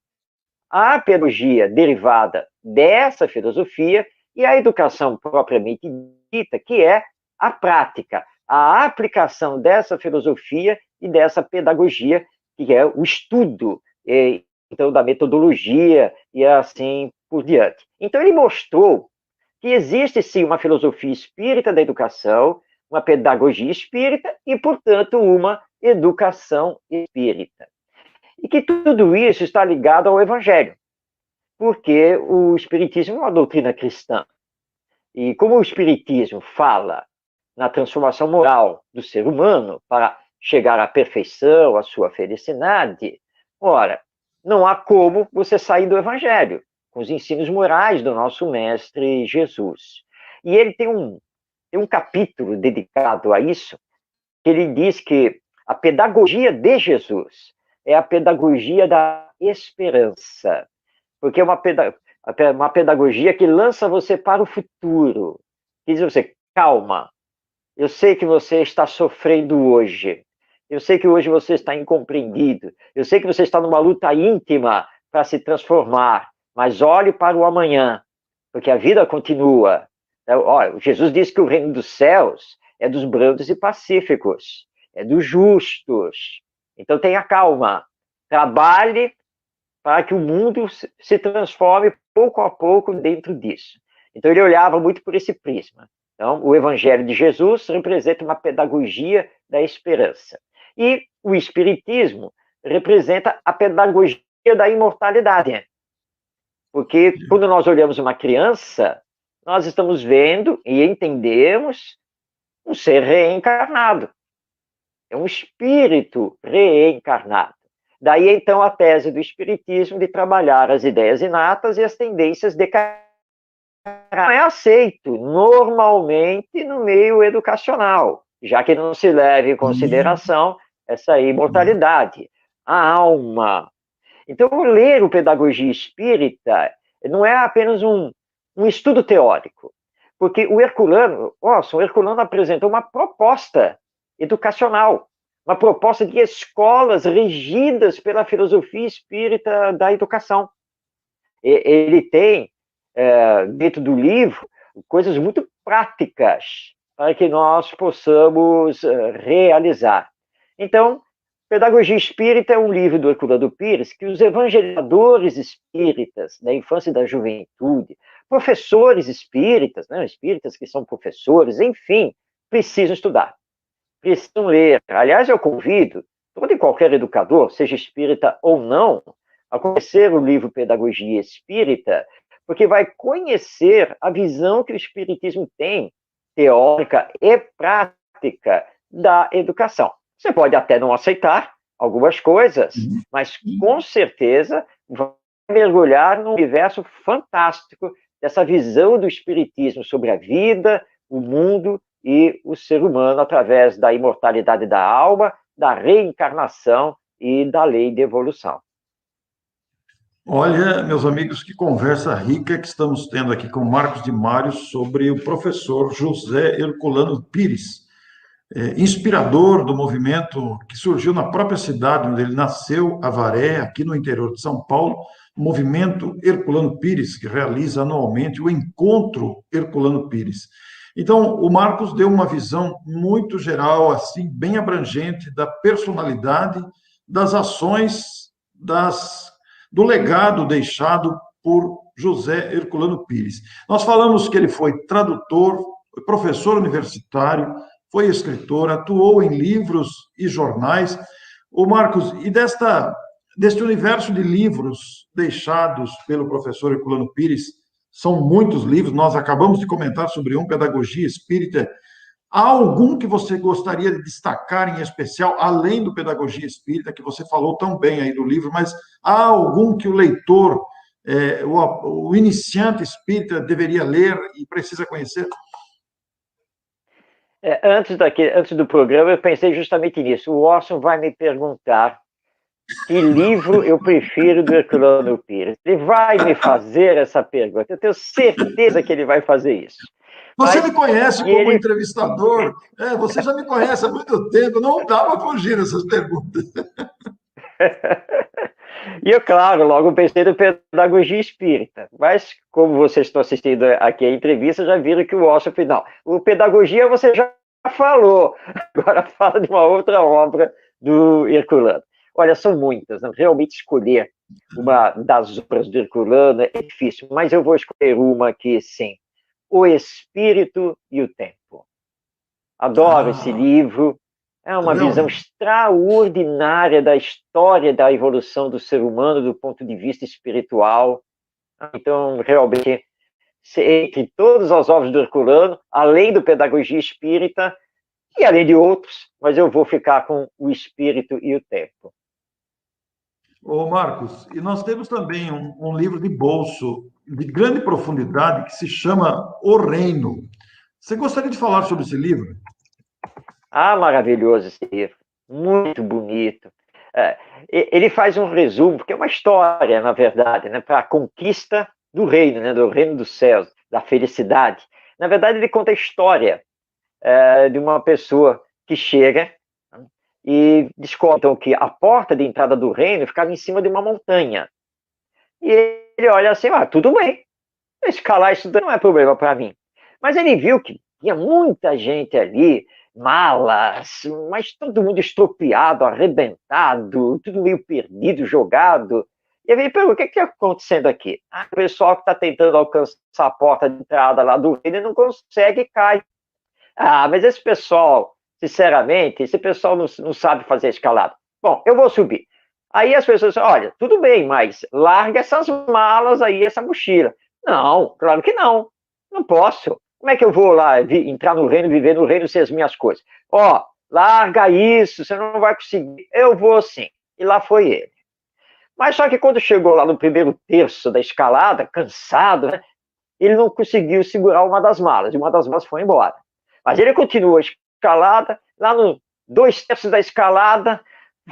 a pedagogia derivada dessa filosofia e a educação propriamente dita, que é a prática, a aplicação dessa filosofia e dessa pedagogia, que é o estudo, então, da metodologia e assim por diante. Então, ele mostrou que existe, sim, uma filosofia espírita da educação, uma pedagogia espírita e, portanto, uma educação espírita. E que tudo isso está ligado ao Evangelho, porque o Espiritismo é uma doutrina cristã. E como o Espiritismo fala na transformação moral do ser humano para chegar à perfeição, à sua felicidade, ora, não há como você sair do Evangelho, com os ensinos morais do nosso Mestre Jesus. E ele tem um capítulo dedicado a isso, que ele diz que a pedagogia de Jesus é a pedagogia da esperança, porque é uma pedagogia que lança você para o futuro, que diz a você, calma, eu sei que você está sofrendo hoje, eu sei que hoje você está incompreendido, eu sei que você está numa luta íntima para se transformar, mas olhe para o amanhã, porque a vida continua. Olha, Jesus disse que o reino dos céus é dos brandos e pacíficos, é dos justos. Então tenha calma, trabalhe para que o mundo se transforme pouco a pouco dentro disso. Então ele olhava muito por esse prisma. Então o Evangelho de Jesus representa uma pedagogia da esperança. E o Espiritismo representa a pedagogia da imortalidade. Porque quando nós olhamos uma criança, nós estamos vendo e entendemos um ser reencarnado. É um espírito reencarnado. Daí, então, a tese do Espiritismo de trabalhar as ideias inatas e as tendências decaídas. Não é aceito normalmente no meio educacional, já que não se leva em consideração essa imortalidade, a alma. Então, ler o Pedagogia Espírita não é apenas um estudo teórico, porque o Herculano apresentou uma proposta educacional, uma proposta de escolas regidas pela filosofia espírita da educação. Ele tem, dentro do livro, coisas muito práticas para que nós possamos realizar. Então, Pedagogia Espírita é um livro do Herculano Pires que os evangelizadores espíritas da infância e da juventude, professores espíritas, né, espíritas que são professores, enfim, precisam estudar, precisam ler. Aliás, eu convido todo e qualquer educador, seja espírita ou não, a conhecer o livro Pedagogia Espírita, porque vai conhecer a visão que o Espiritismo tem, teórica e prática, da educação. Você pode até não aceitar algumas coisas, mas com certeza vai mergulhar num universo fantástico dessa visão do Espiritismo sobre a vida, o mundo e o ser humano através da imortalidade da alma, da reencarnação e da lei de evolução. Olha, meus amigos, que conversa rica que estamos tendo aqui com Marcos de Mário sobre o professor José Herculano Pires, inspirador do movimento que surgiu na própria cidade onde ele nasceu, Avaré, aqui no interior de São Paulo, o movimento Herculano Pires, que realiza anualmente o Encontro Herculano Pires. Então, o Marcos deu uma visão muito geral, assim, bem abrangente da personalidade, das ações, do legado deixado por José Herculano Pires. Nós falamos que ele foi tradutor, foi professor universitário, foi escritor, atuou em livros e jornais. O Marcos, e deste universo de livros deixados pelo professor Herculano Pires, são muitos livros, nós acabamos de comentar sobre um, Pedagogia Espírita. Há algum que você gostaria de destacar em especial, além do Pedagogia Espírita, que você falou tão bem aí do livro, mas há algum que o leitor, o iniciante espírita deveria ler e precisa conhecer? Antes do programa, eu pensei justamente nisso. O Orson vai me perguntar que livro eu prefiro do Herculano Pires? Ele vai me fazer essa pergunta. Eu tenho certeza que ele vai fazer isso. Você Mas, me conhece como ele... entrevistador, você já me conhece há muito tempo, não dá para fugir dessas perguntas. E eu, claro, logo pensei no Pedagogia Espírita, mas como vocês estão assistindo aqui a entrevista, já viram que o Ócio final. O Pedagogia você já falou, agora fala de uma outra obra do Herculano. Olha, são muitas, né? Realmente escolher uma das obras do Herculano é difícil, mas eu vou escolher uma que, sim, O Espírito e o Tempo. Adoro esse livro, é uma visão extraordinária da história da evolução do ser humano do ponto de vista espiritual. Então, realmente, entre todas as obras do Herculano, além do Pedagogia Espírita, e além de outros, mas eu vou ficar com O Espírito e o Tempo. Ô Marcos, e nós temos também um livro de bolso de grande profundidade que se chama O Reino. Você gostaria de falar sobre esse livro? Ah, maravilhoso esse livro, muito bonito. Ele faz um resumo, porque é uma história, na verdade, né, para a conquista do reino, né, do reino dos céus, da felicidade. Na verdade, ele conta a história de uma pessoa que chega e descobre então, que a porta de entrada do reino ficava em cima de uma montanha. E ele olha assim, tudo bem, escalar isso não é problema para mim. Mas ele viu que tinha muita gente ali, malas, mas todo mundo estropiado, arrebentado, tudo meio perdido, jogado. E ele perguntou, o que está acontecendo aqui? O pessoal que está tentando alcançar a porta de entrada lá do reino não consegue e cai. Mas esse pessoal, sinceramente, esse pessoal não sabe fazer escalada. Bom, eu vou subir. Aí as pessoas dizem, olha, tudo bem, mas larga essas malas aí, essa mochila. Não, claro que não. Não posso. Como é que eu vou lá entrar no reino, viver no reino sem as minhas coisas? Larga isso, você não vai conseguir. Eu vou sim. E lá foi ele. Mas só que quando chegou lá no primeiro terço da escalada, cansado, né, ele não conseguiu segurar uma das malas, e uma das malas foi embora. Mas ele continuou a escalada, lá no 2 terços da escalada,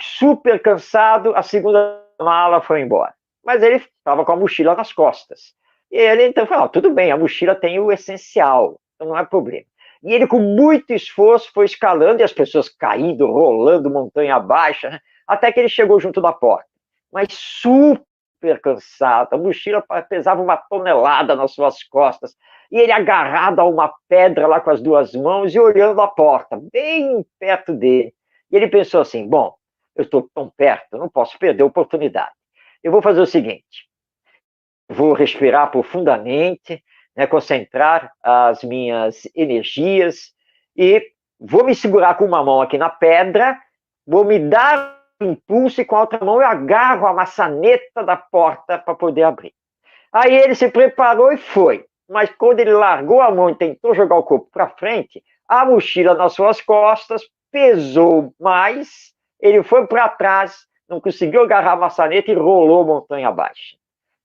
super cansado, a segunda mala foi embora. Mas ele estava com a mochila nas costas. E ele então falou, tudo bem, a mochila tem o essencial, então não é problema. E ele com muito esforço foi escalando, e as pessoas caindo, rolando montanha abaixo, né, até que ele chegou junto da porta. Mas super cansado, a mochila pesava 1 tonelada nas suas costas, e ele agarrado a uma pedra lá com as 2 mãos e olhando a porta, bem perto dele. E ele pensou assim, bom, eu estou tão perto, eu não posso perder a oportunidade. Eu vou fazer o seguinte, vou respirar profundamente, né, concentrar as minhas energias e vou me segurar com uma mão aqui na pedra, vou me dar um impulso e com a outra mão eu agarro a maçaneta da porta para poder abrir. Aí ele se preparou e foi. Mas quando ele largou a mão e tentou jogar o corpo para frente, a mochila nas suas costas pesou mais, ele foi para trás, não conseguiu agarrar a maçaneta e rolou montanha abaixo.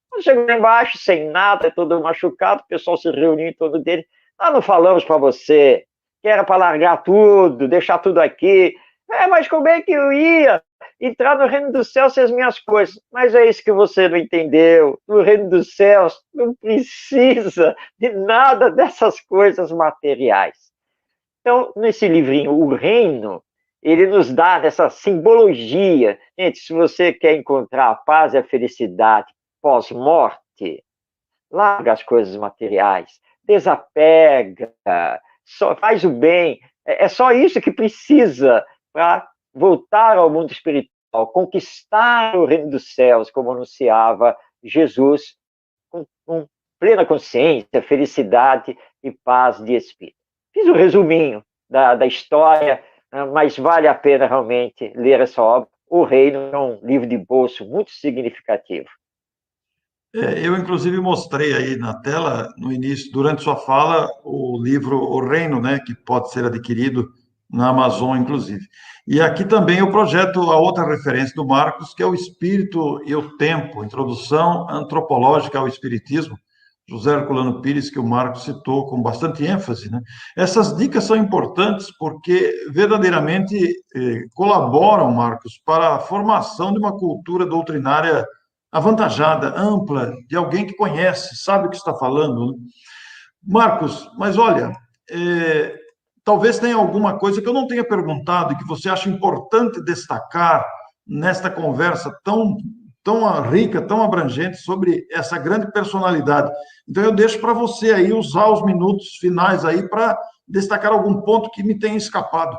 Quando chegou lá embaixo, sem nada, todo machucado, o pessoal se reuniu em torno dele. Nós não falamos para você que era para largar tudo, deixar tudo aqui. Mas como é que eu ia entrar no reino dos céus sem as minhas coisas? Mas é isso que você não entendeu. No reino dos céus não precisa de nada dessas coisas materiais. Então, nesse livrinho, O Reino, ele nos dá essa simbologia. Gente, se você quer encontrar a paz e a felicidade pós-morte, larga as coisas materiais, desapega, só faz o bem. É só isso que precisa para voltar ao mundo espiritual, conquistar o reino dos céus, como anunciava Jesus, com plena consciência, felicidade e paz de espírito. Fiz um resuminho da história, mas vale a pena realmente ler essa obra. O Reino é um livro de bolso muito significativo. Eu, inclusive, mostrei aí na tela, no início, durante sua fala, o livro O Reino, né, que pode ser adquirido na Amazon, inclusive. E aqui também eu projeto a outra referência do Marcos, que é O Espírito e o Tempo, Introdução Antropológica ao Espiritismo, José Herculano Pires, que o Marcos citou com bastante ênfase, né? Essas dicas são importantes porque verdadeiramente colaboram, Marcos, para a formação de uma cultura doutrinária avantajada, ampla, de alguém que conhece, sabe o que está falando, né? Marcos, mas olha, talvez tenha alguma coisa que eu não tenha perguntado e que você acha importante destacar nesta conversa tão rica, tão abrangente sobre essa grande personalidade. Então eu deixo para você aí usar os minutos finais aí para destacar algum ponto que me tenha escapado.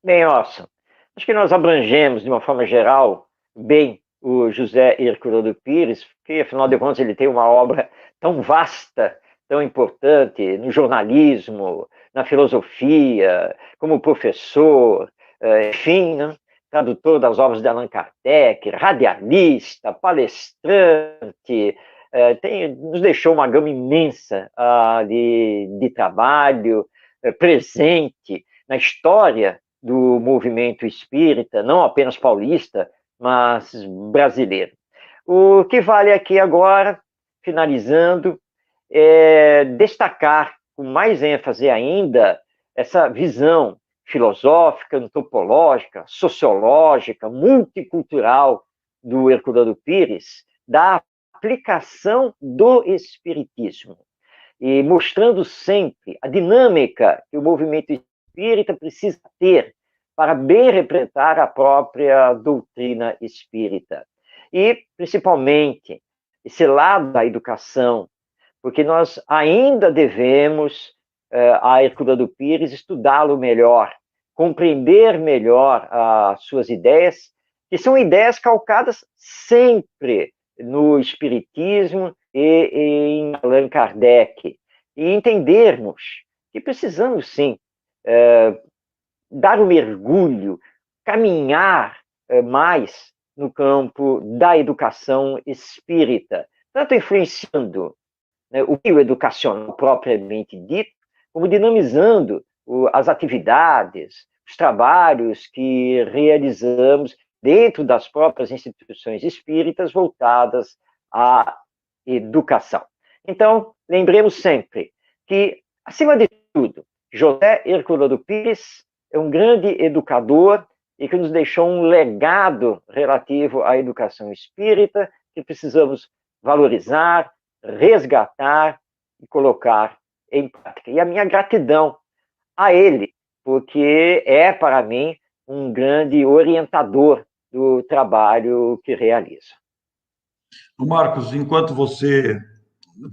Bem, Orson, acho que nós abrangemos, de uma forma geral, bem o José Herculano Pires, porque, afinal de contas, ele tem uma obra tão vasta, tão importante no jornalismo, na filosofia, como professor, enfim, né? Tradutor das obras de Allan Kardec, radialista, palestrante, nos deixou uma gama imensa de trabalho presente na história do movimento espírita, não apenas paulista, mas brasileiro. O que vale aqui agora, finalizando, é destacar com mais ênfase ainda essa visão filosófica, antropológica, sociológica, multicultural do Herculano Pires, da aplicação do espiritismo, e mostrando sempre a dinâmica que o movimento espírita precisa ter para bem representar a própria doutrina espírita. E, principalmente, esse lado da educação, porque nós ainda devemos, a Herculano Pires, estudá-lo melhor, compreender melhor as suas ideias, que são ideias calcadas sempre no Espiritismo e em Allan Kardec, e entendermos que precisamos, sim, dar um mergulho, caminhar mais no campo da educação espírita, tanto influenciando, né, o meio educacional propriamente dito, como dinamizando as atividades, os trabalhos que realizamos dentro das próprias instituições espíritas voltadas à educação. Então, lembremos sempre que, acima de tudo, José Herculano Pires é um grande educador e que nos deixou um legado relativo à educação espírita que precisamos valorizar, resgatar e colocar em prática. E a minha gratidão a ele, porque é, para mim, um grande orientador do trabalho que realiza. Marcos, enquanto você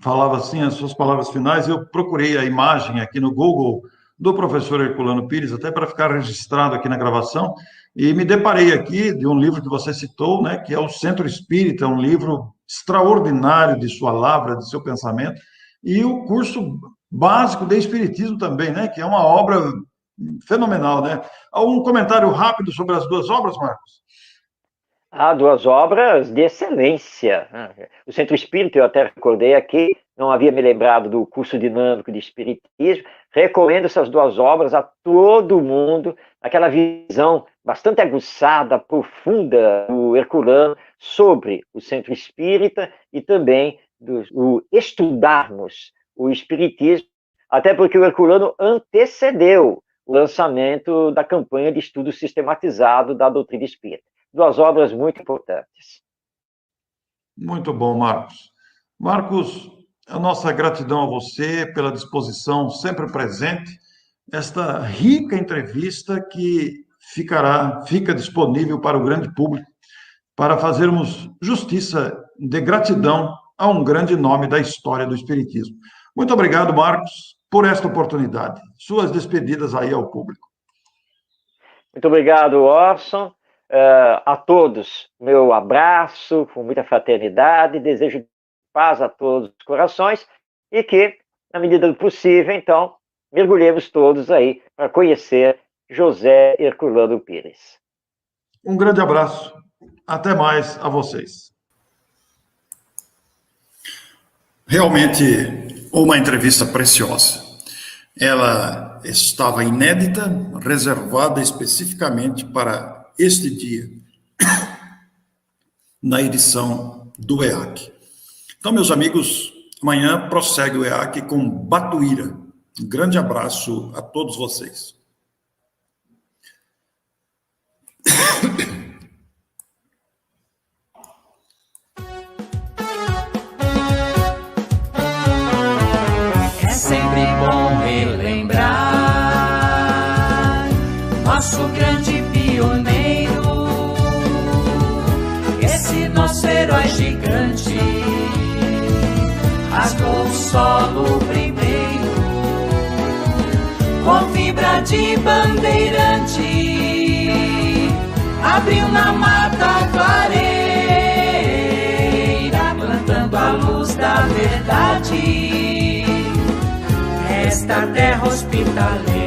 falava assim, as suas palavras finais, eu procurei a imagem aqui no Google do professor Herculano Pires, até para ficar registrado aqui na gravação, e me deparei aqui de um livro que você citou, né, que é o Centro Espírita, um livro extraordinário de sua lavra, de seu pensamento, e o curso básico de Espiritismo também, né, que é uma obra fenomenal, né? Um comentário rápido sobre as duas obras, Marcos? Há duas obras de excelência. O Centro Espírita, eu até recordei aqui, não havia me lembrado do curso dinâmico de Espiritismo. Recomendo essas duas obras a todo mundo, aquela visão bastante aguçada, profunda do Herculano sobre o Centro Espírita e também o estudarmos o Espiritismo, até porque o Herculano antecedeu o lançamento da campanha de estudo sistematizado da doutrina espírita. Duas obras muito importantes. Muito bom, Marcos. Marcos, a nossa gratidão a você pela disposição sempre presente, esta rica entrevista que fica disponível para o grande público, para fazermos justiça de gratidão a um grande nome da história do Espiritismo. Muito obrigado, Marcos, por esta oportunidade. Suas despedidas aí ao público. Muito obrigado, Orson. A todos, meu abraço, com muita fraternidade, desejo paz a todos os corações e que, na medida do possível, então, mergulhemos todos aí para conhecer José Herculano Pires. Um grande abraço. Até mais a vocês. Realmente, uma entrevista preciosa. Ela estava inédita, reservada especificamente para este dia, na edição do EAC. Então, meus amigos, amanhã prossegue o EAC com Batuíra. Um grande abraço a todos vocês. É sempre bom relembrar nosso grande pioneiro, esse nosso herói gigante, rasgou o solo primeiro, com fibra de bandeirante, abriu na mata clareira, plantando a luz da verdade, esta terra hospitaleira.